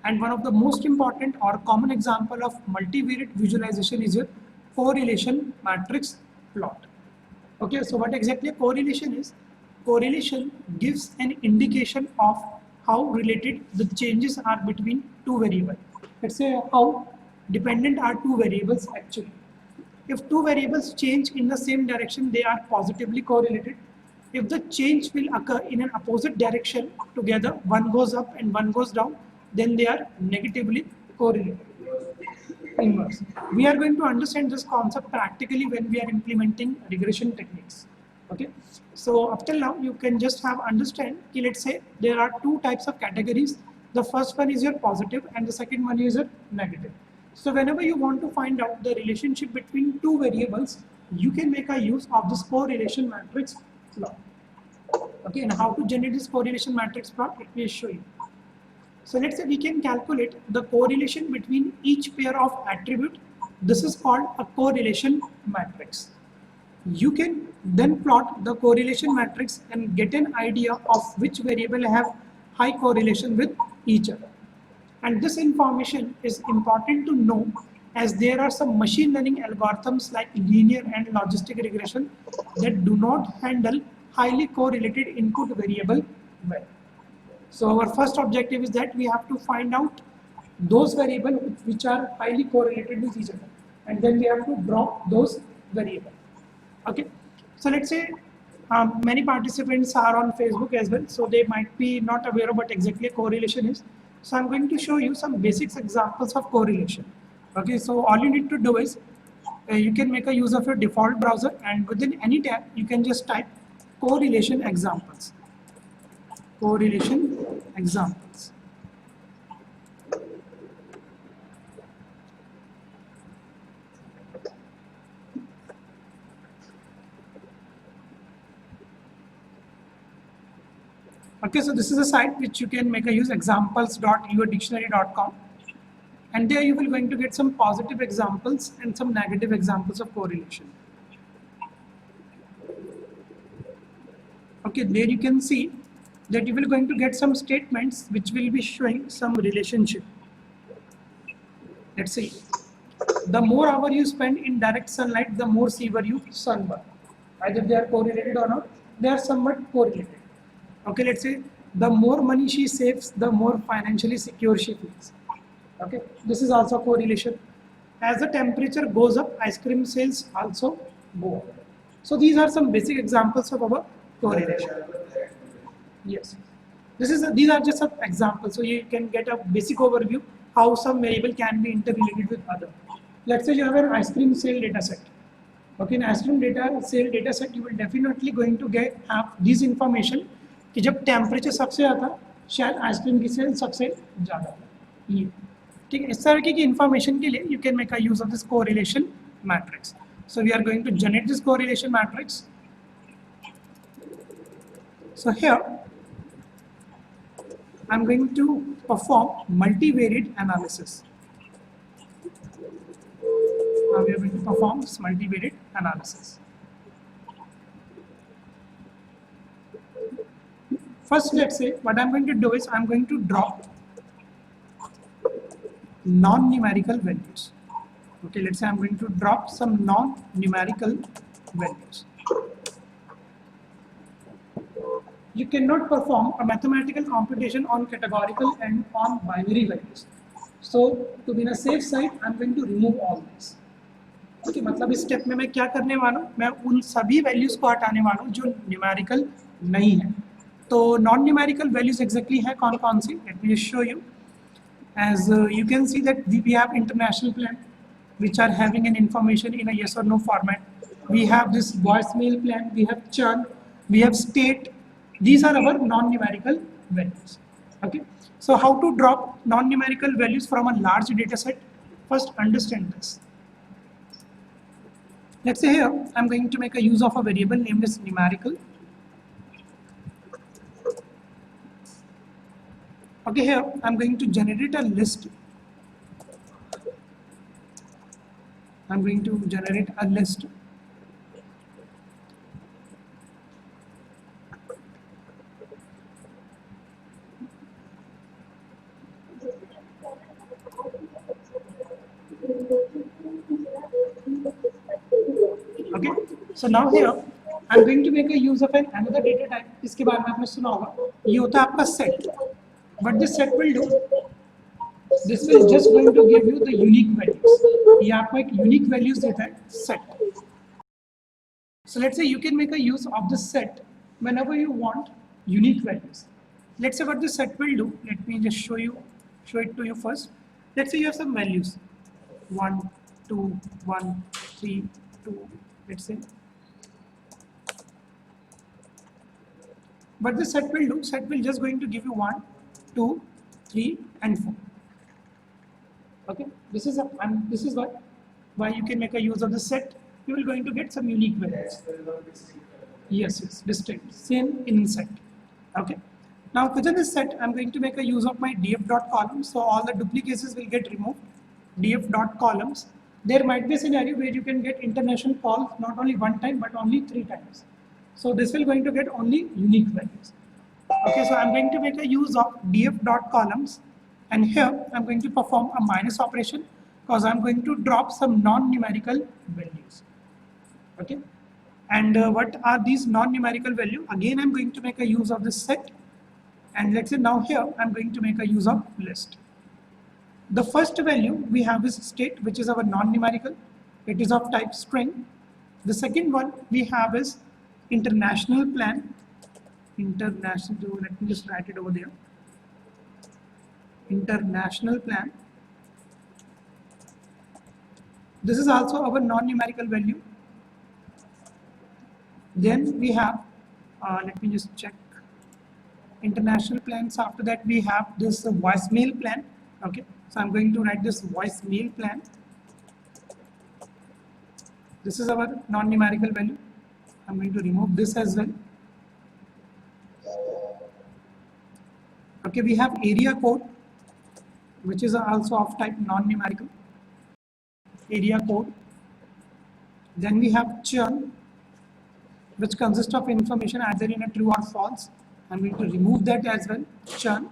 And one of the most important or common example of multivariate visualization is your correlation matrix plot. Okay, so what exactly a correlation is? Correlation gives an indication of how related the changes are between two variables. Let's say how dependent are two variables actually. If two variables change in the same direction, they are positively correlated. If the change will occur in an opposite direction together, one goes up and one goes down, then they are negatively correlated. Inverse. We are going to understand this concept practically when we are implementing regression techniques. Okay, so up till now you can just have understand. Let's say there are two types of categories. The first one is your positive and the second one is your negative. So whenever you want to find out the relationship between two variables, you can make a use of this correlation matrix plot. Okay, and how to generate this correlation matrix plot, let me show you. So let's say we can calculate the correlation between each pair of attribute. This is called a correlation matrix. You can then plot the correlation matrix and get an idea of which variable have high correlation with each other. And this information is important to know as there are some machine learning algorithms like linear and logistic regression that do not handle highly correlated input variable well. So our first objective is that we have to find out those variables which are highly correlated with each other, and then we have to drop those variables. Okay, so let's say many participants are on Facebook as well, so they might be not aware of what exactly correlation is. So I'm going to show you some basic examples of correlation. Okay, so all you need to do is you can make a use of your default browser, and within any tab you can just type correlation examples. Correlation examples. Okay, so this is a site which you can make a use, examples.yourdictionary.com, and there you will going to get some positive examples and some negative examples of correlation. Okay, there you can see that you will going to get some statements which will be showing some relationship. Let's see, the more hour you spend in direct sunlight, the more severe you sunburn. Either they are correlated or not, they are somewhat correlated. Okay, let's say the more money she saves, the more financially secure she feels. Okay, this is also correlation. As the temperature goes up, ice cream sales also go up. So these are some basic examples of our correlation. Yes, these are just some examples, so you can get a basic overview how some variable can be interrelated with other. Let's say you have an ice cream sale data set. Okay, in ice cream sale data set, you will definitely going to have this information कि जब temperature सबसे ज़्यादा शायद ice cream की cell सबसे ज़्यादा ये ठीक है. इस तरह की इंफॉर्मेशन के लिए you can make a use of this correlation matrix. So we are going to generate this correlation matrix. So here I'm going to perform multivariate analysis. Now we are going to perform this multivariate analysis. First, let's say what I'm going to do is I'm going to drop non-numerical values. Okay, let's say I'm going to drop some non-numerical values. You cannot perform a mathematical computation on categorical and on binary values. So to be on a safe side, I'm going to remove all this. Okay, मतलब इस step में मैं क्या करने वाला हूँ, मैं उन सभी वैल्यूज को हटाने वाला हूँ जो न्यूमेरिकल नहीं है. तो नॉन न्यूमेरिकल वैल्यूज एग्जैक्टली है कौन कौन सी, let me show you. As you can see that we have international plan which are having an information in a yes or no format. We have this voicemail plan, we have churn, we have state. These are our non-numerical values. Okay, so how to drop non-numerical values from a large data set? First, understand this. Let's say here I'm going to make a use of a variable named as numerical. Okay, here I'm going to generate a list. I'm going to generate a list. Okay, so now here I'm going to make a use of another data type. इसके बारे में आपने सुना होगा, ये होता है आपका set. What this set will do, this will just going to give you the unique values. ये आपको एक unique values देता है set. So let's say you can make a use of the set whenever you want unique values. Let's say what this set will do. Let me just show it to you first. Let's say you have some values 1, 2, 1, 3, 2. Let's say what this set will do. Set will just going to give you 1, 2, 3, and 4. Okay, this is why you can make a use of the set. You will going to get some unique values. Yes, distinct, same in set. Okay, now within this set, I'm going to make a use of my df.columns. So all the duplicates will get removed. df.columns. There might be a scenario where you can get international calls not only one time but only 3 times. So this will going to get only unique values. Okay, so I'm going to make a use of df.columns, and here I'm going to perform a minus operation because I'm going to drop some non-numerical values. Okay, and what are these non-numerical values? Again, I'm going to make a use of this set, and let's say now here I'm going to make a use of list. The first value we have is state, which is our non-numerical. It is of type string. The second one we have is international plan. International, let me just write it over there. International plan. This is also our non-numerical value. Then we have, let me just check, international plans. After that we have this voicemail plan. Okay, so I'm going to write this voicemail plan. This is our non-numerical value. I'm going to remove this as well. Okay, we have area code, which is also of type non-numerical. Area code. Then we have churn, which consists of information either in a true or false. I'm going to remove that as well, churn.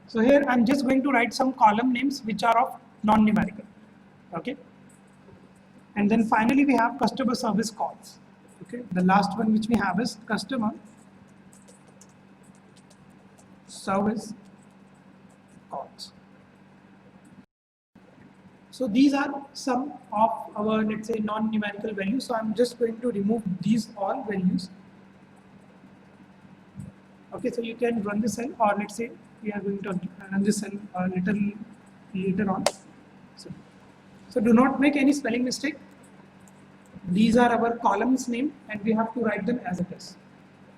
So here I'm just going to write some column names which are of non-numerical. Okay. And then finally we have customer service calls. Okay. The last one which we have is customer service calls. So these are some of our, let's say, non-numerical values. So I'm just going to remove these all values. Okay, so you can run the cell, or let's say we are going to run the cell a little later on. So do not make any spelling mistake. These are our columns name and we have to write them as it is.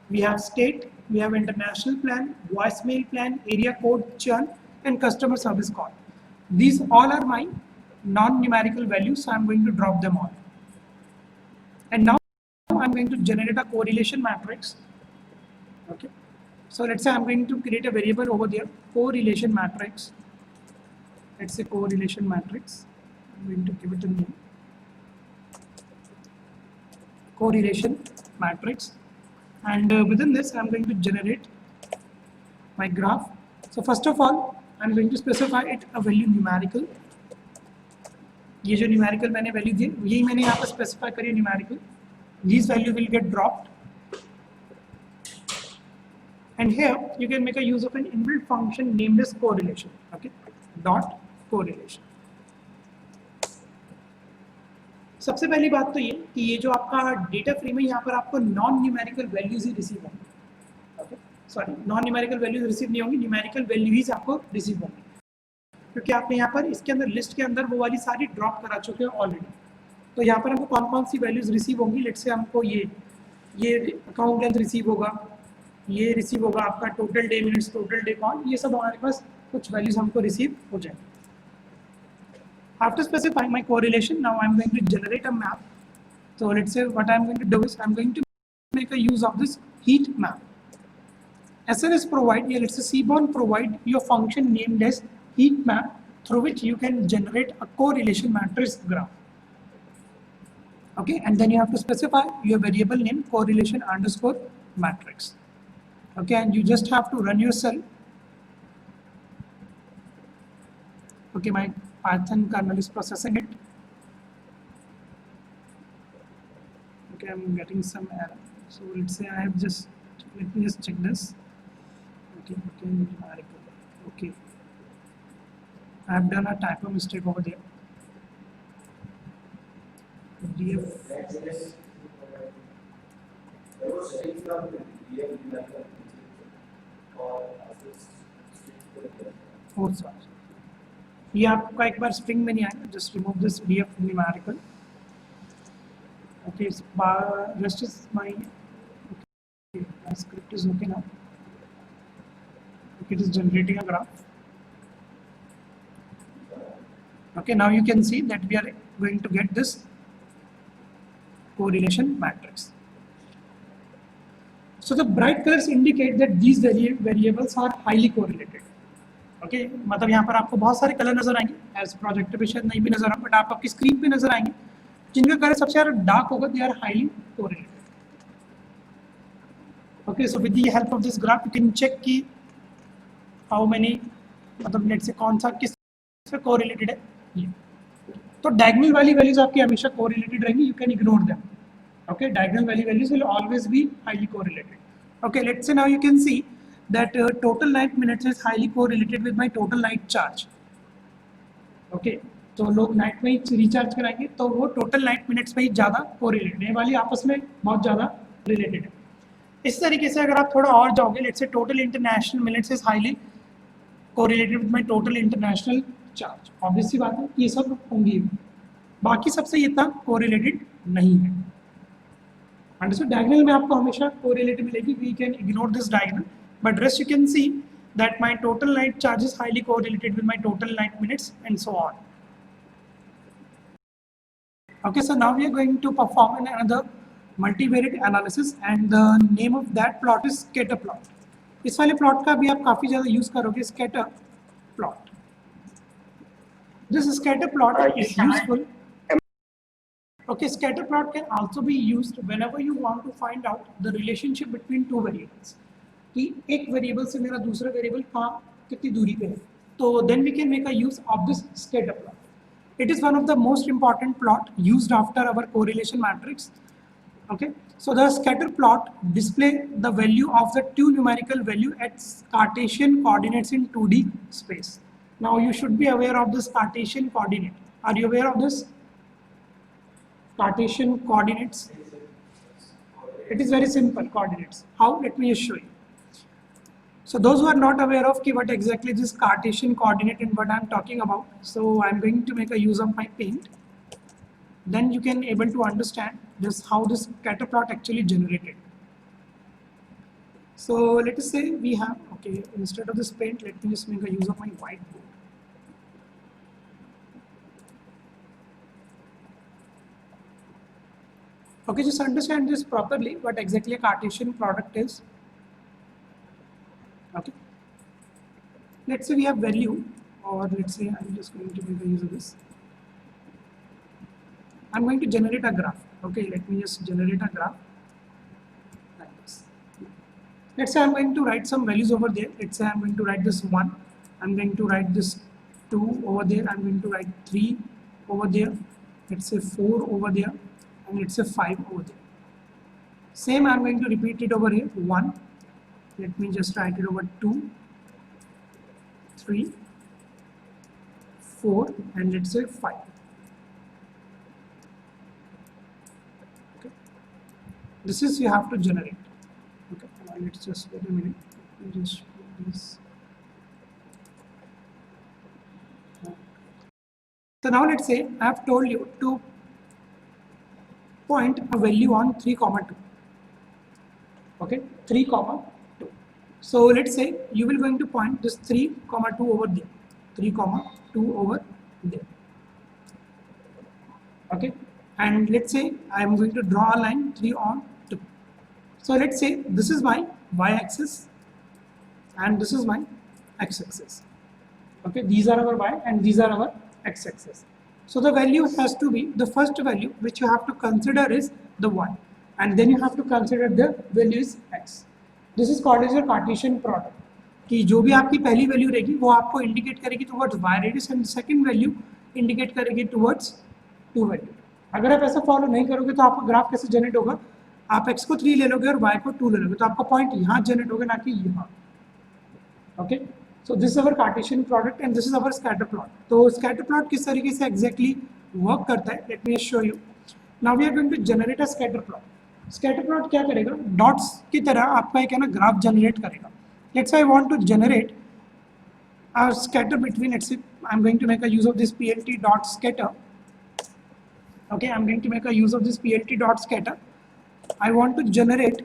We have state, we have international plan, voicemail plan, area code, churn, and customer service call. These all are my non-numerical values, so I'm going to drop them all. And now I'm going to generate a correlation matrix. Okay. So let's say I'm going to create a variable over there, correlation matrix. Let's say correlation matrix. I'm going to give it a name. Correlation matrix. And within this, I'm going to generate my graph. So first of all, I'm going to specify it a value numerical. ये जो numerical मैंने value दी, यही मैंने यहाँ पर specify करी numerical. These value will get dropped. And here you can make a use of an inbuilt function named as correlation. Okay, dot correlation. सबसे पहली बात तो ये कि ये जो आपका डेटा फ्रेम है यहाँ पर आपको नॉन न्यूमेरिकल वैल्यूज ही रिसीव होंगी. Okay, sorry, non numerical values receive नहीं होंगी, न्यूमेरिकल वैल्यूज आपको रिसीव होंगी, क्योंकि आपने यहाँ पर इसके अंदर लिस्ट के अंदर वो वाली सारी ड्रॉप करा चुके हैं ऑलरेडी. तो यहाँ पर हमको कौन कौन सी वैल्यूज रिसीव होंगी, लेट्स से हमको ये अकाउंट लेंथ रिसीव होगा, ये रिसीव होगा आपका total day minutes, total day call, ये सब हमारे पास कुछ वैल्यूज हमको रिसीव हो जाएंगे. After specifying my correlation, now I'm going to generate a map. So let's say what I'm going to do is I'm going to make a use of this heat map. SNS provide, yeah, let's say Seaborn provide your function named as heat map, through which you can generate a correlation matrix graph. Okay, and then you have to specify your variable name correlation underscore matrix. Okay, and you just have to run your cell. Okay, my Python kernel is processing it. Okay, I'm getting some error. So let's say I have just, let me just check this. Okay, numerical. Okay, I have done a typo mistake over there. Oh, sorry. ये आपका एक बार string में नहीं आएगा, just remove this df numerical. Okay, rest is my script is okay now. Okay, it is generating a graph. Okay, now you can see that we are going to get this correlation matrix. So the bright colors indicate that these variables are highly correlated. Okay, मतलब यहाँ पर आपको बहुत सारे colour नजर आएंगे, as projector पे शायद नहीं भी नजर आ, बट आप आपकी स्क्रीन पे नजर आएंगे, जिनका कलर सबसे ज्यादा डार्क होगा, they are highly correlated. Okay, so with the help of this graph you can check कि हाउ मेनी, मतलब लेट्स से कौन सा किस पे कोरिलेटेड है. ये तो डायगोनल वाली वैल्यूज आपकी हमेशा कोरिलेटेड रहेंगी, you can ignore them. Okay, diagonal वाली values will always be highly correlated. Okay, let's say now you can see that total night minutes is highly correlated with my total night charge. Okay, तो लोग night में ही recharge कराएंगे तो वो total night minutes में ही ज़्यादा correlated है, वाली आपस में बहुत ज़्यादा रिलेटेड है. इस तरीके से अगर आप थोड़ा और जाओगे, let's say total international minutes is highly correlated with my total international charge. Obvious सी बात है ये सब होंगी, बाकी सबसे ये इतना कोरिलेटेड नहीं है. अंडरस्टूड. डायगोनल में आपको हमेशा कोरिलेटेड मिलेगी, we can ignore this diagonal. But rest you can see that my total night charge is highly correlated with my total night minutes and so on. Okay, so now we are going to perform another multivariate analysis, and the name of that plot is scatter plot. इस वाले plot का भी आप काफी ज्यादा use करोगे, scatter plot. This scatter plot is useful. Okay, scatter plot can also be used whenever you want to find out the relationship between two variables. कि एक वेरिएबल से मेरा दूसरा वेरिएबल कहाँ कितनी दूरी पे है, तो then we can make a use of this scatter plot. It is one of the most important plot used after our correlation matrix. Okay, so the scatter plot display the value of the two numerical value at Cartesian coordinates in 2D space. Now you should be aware of this Cartesian coordinate. Are you aware of this Cartesian coordinates? It is very simple coordinates. How? Let me just show you. So those who are not aware of what exactly this Cartesian coordinate and what I am talking about, so I am going to make a use of my paint. Then you can able to understand this how this scatter plot actually generated. So let us say we have, okay, instead of this paint, let me just make a use of my whiteboard. Okay, just understand this properly, what exactly a Cartesian product is. Okay, let's say we have value, or let's say I'm just going to make a use of this. I'm going to generate a graph. Okay, let me just generate a graph like this. Let's say I'm going to write some values over there. Let's say I'm going to write this 1. I'm going to write this 2 over there. I'm going to write 3 over there. Let's say 4 over there. And let's say 5 over there. Same, I'm going to repeat it over here. 1. Let me just write it over 2, 3, 4, and let's say 5. This is you have to generate. Okay, now let's just wait a minute. Let me just put this. So now let's say I have told you to point a value on 3, 2. Okay, 3, 2. So let's say you will going to point this 3, 2 over there. 3, 2 over there. Okay, and let's say I am going to draw a line 3 on 2. So let's say this is my y-axis and this is my x-axis. Okay, these are our y and these are our x-axis. So the value has to be, the first value which you have to consider is the y, and then you have to consider the value is x. This is called as a Cartesian product. कि जो भी आपकी पहली value रहेगी वो आपको indicate करेगी towards y radius and second value indicate करेगी टुवर्ड्स 2 वैल्यू. अगर आप ऐसा फॉलो नहीं करोगे तो आपका ग्राफ कैसे जनरेट होगा? आप x को 3 ले लोगे और y को 2 ले लोगे, तो आपका पॉइंट यहाँ जनरेट होगा ना कि यहाँ. Okay, so this is our cartesian product and this is our scatter plot. तो स्कैटर प्लॉट किस तरीके से एग्जैक्टली वर्क करता है, let me show you. Now we are going to generate a scatter plot. Scatter plot क्या करेगा? Dots की तरह आपका एक है ना ग्राफ जनरेट करेगा. Let's say I want to generate a scatter between, let's say I'm going to make a use of this plt dot scatter. Okay, I'm going to make a use of this plt dot scatter. I want to generate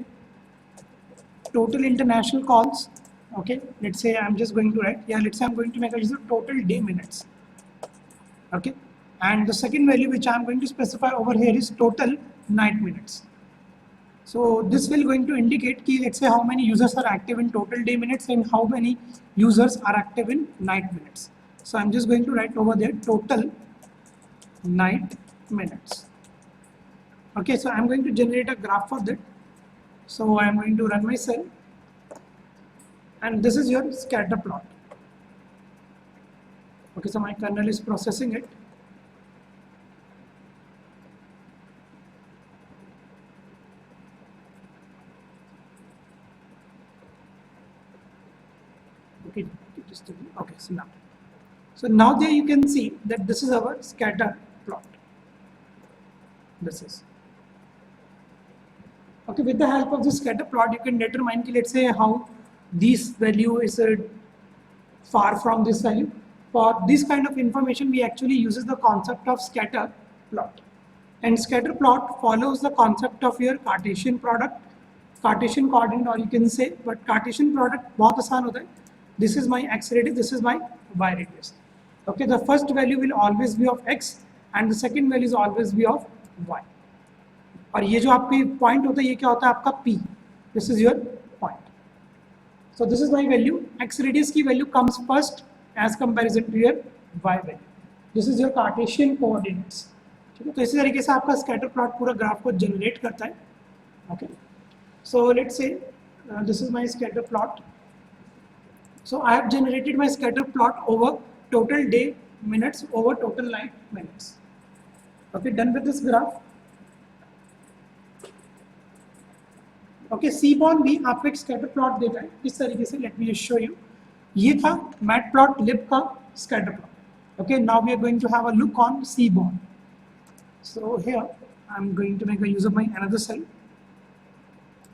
total international calls. Okay, let's say I'm just going to write, yeah, let's say I'm going to make a use of total day minutes. Okay, and the second value which I'm going to specify over here is total night minutes. So this will going to indicate कि let's say how many users are active in total day minutes and how many users are active in night minutes. So I'm just going to write over there total night minutes. Okay, so I'm going to generate a graph for that. So I'm going to run my cell, and this is your scatter plot. Okay, so my kernel is processing it. Okay, so now there you can see that this is our scatter plot. This is okay. With the help of the scatter plot, you can determine, let's say, how this value is far from this value. For this kind of information, we actually uses the concept of scatter plot. And scatter plot follows the concept of your Cartesian product, Cartesian coordinate, or you can say, but Cartesian product बहुत आसान होता है. This is my x radius, this is my y radius. Okay, the first value will always be of x and the second value is always be of y. और ये जो आपकी point होता है ये क्या होता है? आपका p. This is your point. So this is my value. X radius की value comes first as comparison to your y value. This is your Cartesian coordinates. ठीक है, तो इसी तरीके से आपका स्कैटर प्लॉट पूरा ग्राफ को जनरेट करता है. Okay, so let's say this is my scatter plot. So I have generated my scatter plot over total day minutes over total night minutes. Okay, done with this graph. Okay, Seaborn भी आपको एक scatter plot देता है इस तरीके से. Late me show you. ये था मैटप्लॉटलिब का scatter plot. Okay, now we are going to have a look on Seaborn. So here I am going to make a use of my another cell,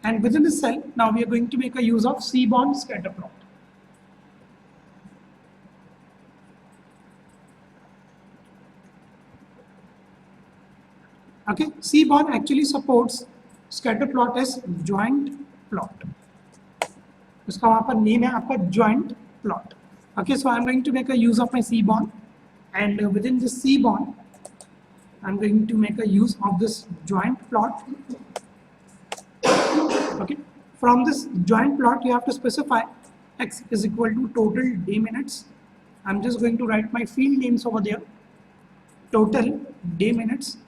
and within this cell now we are going to make a use of Seaborn scatter plot. Okay, Seaborn actually supports scatter plot as joint plot. उसका वहाँ पर name है आपका joint plot. Okay, so I'm going to make a use of my Seaborn, and within this Seaborn, I'm going to make a use of this joint plot. Okay, from this joint plot, you have to specify x is equal to total day minutes. I'm just going to write my field names over there. Total day minutes.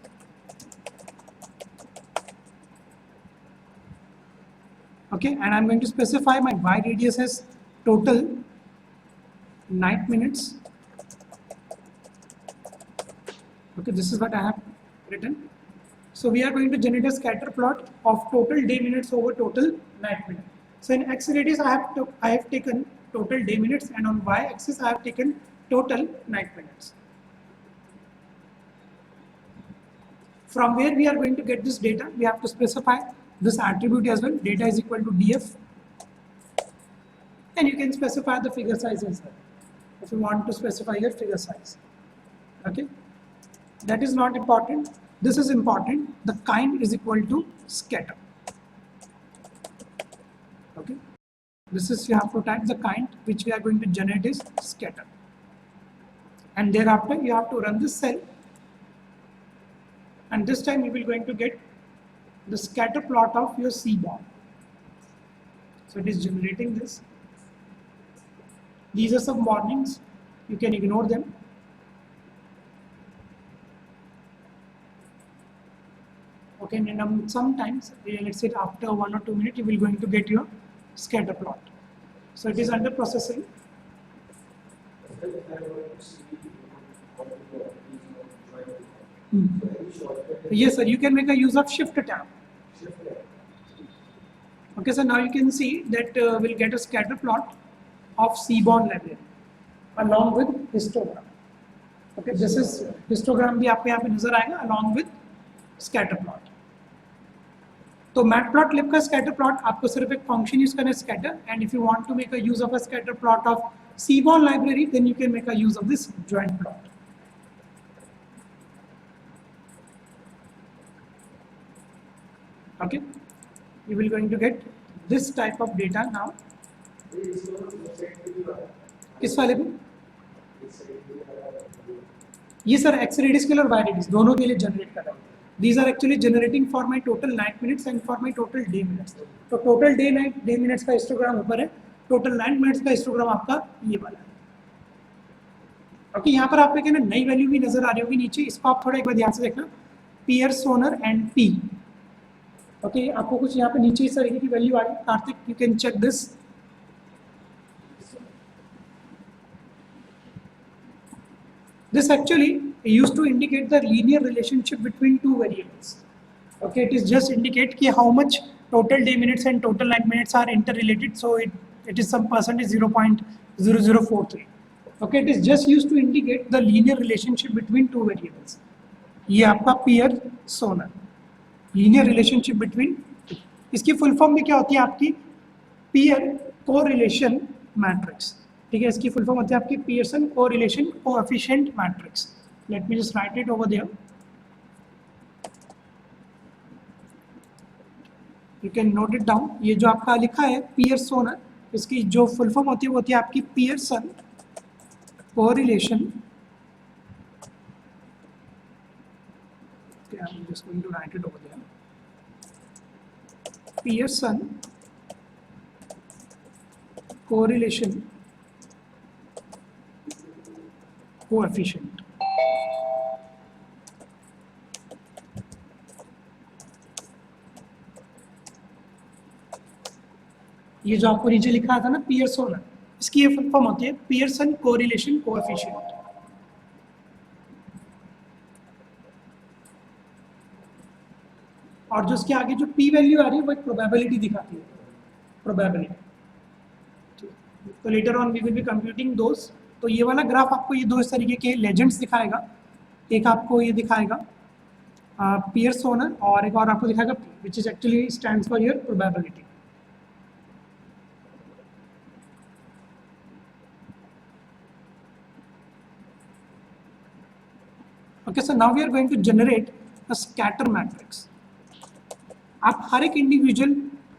Okay, and I'm going to specify my y radius as total night minutes. Okay, this is what I have written. So we are going to generate a scatter plot of total day minutes over total night minutes. So in x radius I have taken total day minutes, and on y axis I have taken total night minutes. From where we are going to get this data, we have to specify this attribute as well. Data is equal to df, and you can specify the figure size as well if you want to specify your figure size. Okay, that is not important. This is important. The kind is equal to scatter. Okay, this is, you have to type the kind which we are going to generate is scatter, and thereafter you have to run this cell, and this time you will going to get the scatter plot of your Seaborn. So it is generating this. These are some warnings, you can ignore them. Okay, and sometimes, let's say after 1 or 2 minutes, you will going to get your scatter plot. So it is under processing. Yes, sir, you can make a use of shift tab. Okay, so now you can see that we'll get a scatter plot of Seaborn library along with histogram. Okay, this is histogram भी आपको यहाँ पे नजर आएगा along with scatter plot. तो matplotlib का scatter plot आपको सिर्फ एक फंक्शन यूज करना है scatter, and if you want to make a use of a scatter plot of Seaborn library, then you can make a use of this joint plot. Okay, you will going to get this type of data now. किस वाले में? ये sir x radius के लिए और Y radius दोनों के लिए जनरेट कर रहा है. These are actually generating for my total night minutes and for my total day minutes. तो total day minutes का हिस्टोग्राम ऊपर है, total night minutes का हिस्टोग्राम आपका ये वाला है. ओके, यहाँ पर आपको क्या ना नई वैल्यू भी नजर आ रही होगी नीचे, इसको आप थोड़ा एक बार ध्यान से देखना. पियर्सोनर एंड पी. ओके, आपको कुछ यहाँ पे नीचे इस तरीके की वैल्यू आ रही है. Kartik, you can check this. This actually used to indicate the linear relationship between two variables. Okay, it is just indicate कि how much total day minutes and total night minutes are interrelated. So it is some percentage 0.0043. Okay, it is just used to indicate the linear relationship between two variables. ये आपका Pearson linear relationship between. इसकी full form में क्या होती है आपकी? Pear correlation matrix. ठीक है, इसकी फुल फॉर्म होती है आपकी Pearson correlation coefficient matrix. Let me just write it over there. You can note it down. ये जो आपका लिखा है पियर्सोनर, इसकी जो फुल फॉर्म होती है वो होती है आपकी Pearson correlation. Okay, I'm just going to write it over there. Pearson correlation coefficient. ये जो आपको नीचे लिखा था ना पियर्सन, इसकी ये फुल फॉर्म होती है पियर्सन कोरिलेशन कोएफिशिएंट। और जो उसके आगे जो पी वैल्यू आ रही है वो एक प्रोबेबिलिटी दिखाती है, प्रोबेबिलिटी। तो later on we will be computing those. तो ये वाला ग्राफ आपको ये दो इस तरीके के लेजेंड्स दिखाएगा, एक आपको ये दिखाएगा पियर्सन और एक और आपको दिखाएगा P, which is actually stands for your probability. Okay, so now we are going to generate a scatter matrix. आप हर एक इंडिविजुअल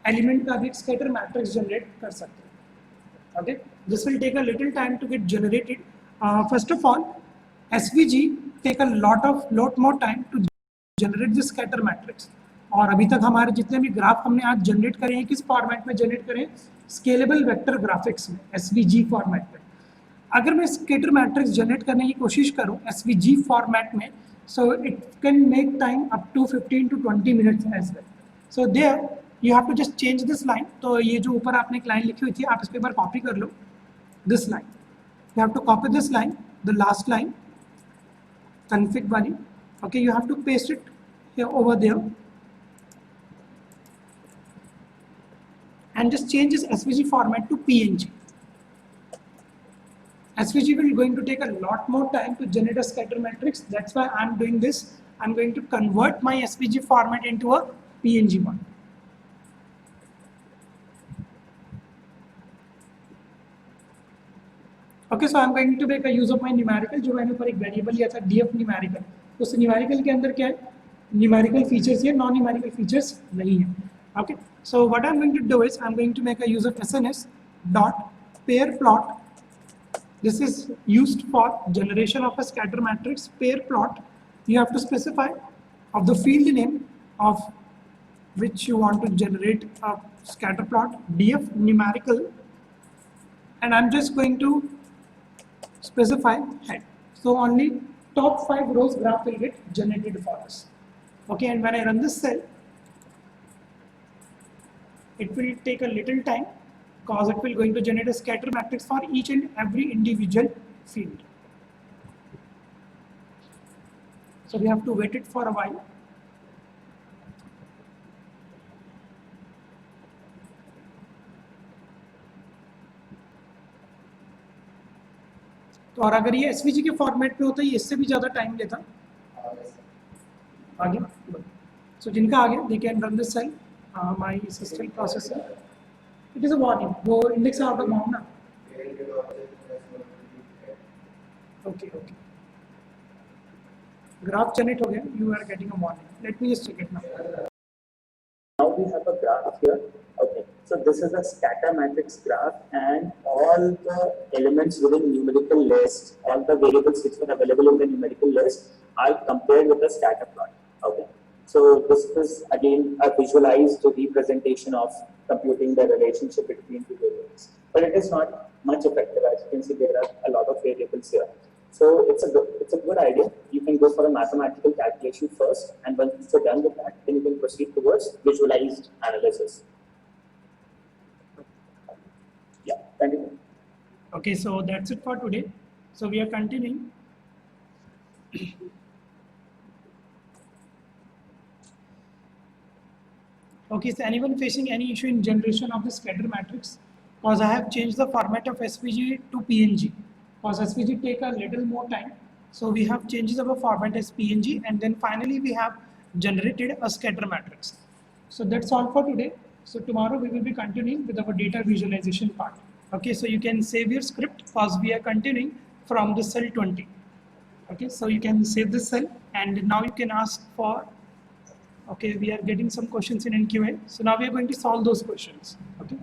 एलिमेंट का भी एक स्कैटर मैट्रिक्स जनरेट कर सकते हैं। Okay, this will take a little time to get generated. First of all SVG take a lot more time to generate this scatter matrix. और अभी तक हमारे जितने भी ग्राफ हमने आज जनरेट करे हैं किस फॉर्मेट में जनरेट करें, स्केलेबल वेक्टर ग्राफिक्स में, एसवीजी फॉर्मेट में। अगर मैं स्कैटर मैट्रिक्स जनरेट करने की कोशिश करूं एसवीजी फॉर्मेट में, so it can make time up to 15 to 20 minutes as well. So there you have to just change this line. तो ये जो ऊपर आपने एक लाइन लिखी हुई थी आप इसको एक बार कॉपी कर लो, this line you have to copy this line, the last line config वाली। Okay, you have to paste it here over there and just change this SVG format to PNG. SVG will going to take a lot more time to generate a scatter matrix. That's why I'm doing this. I'm going to convert my SVG format into a PNG one. Okay, so I'm going to make a use of my numerical. जो मैंने ऊपर एक variable लिया था df numerical, उस numerical के अंदर क्या है, numerical features है, non numerical features नहीं है. Okay, so what I'm going to do is I'm going to make a use of SNS dot pair plot. This is used for generation of a scatter matrix. Pair plot, you have to specify of the field name of which you want to generate a scatter plot, df numerical, and I'm just going to specify head. So only top 5 rows graph will get generated for us. Okay, and when I run this cell, it will take a little time because it will going to generate a scatter matrix for each and every individual field. So we have to wait it for a while. तो और अगर ये SVG के format में होता है ये इससे भी ज़्यादा टाइम लेता। आगे सो जिनका आगे they can run this cell my system processor. It is a warning, वो इंडेक्स आउट ऑफ बाउंड ना। ओके ओके, ग्राफ जनरेट हो गया, you are getting a warning. Let me just check it now. Now we have a graph here. Okay, so this is a scatter matrix graph, and all the elements within numerical list, all the variables which were available in the numerical list are compared with the scatter plot. Okay, so this is again a visualized representation of computing the relationship between two variables, but it is not much effective. As you can see, there are a lot of variables here. So it's a good idea. You can go for a mathematical calculation first, and once you're done with that, then you can proceed towards visualized analysis. Yeah, continue. Okay, so that's it for today. So we are continuing. Okay, is anyone facing any issue in generation of the scatter matrix? Because I have changed the format of SVG to PNG. Because SVG take a little more time, so we have changes our format as PNG, and then finally we have generated a scatter matrix. So that's all for today. So tomorrow we will be continuing with our data visualization part. Okay, so you can save your script because we are continuing from the cell 20. Okay, so you can save this cell, and now you can ask for. Okay, we are getting some questions in NQA. So now we are going to solve those questions. Okay.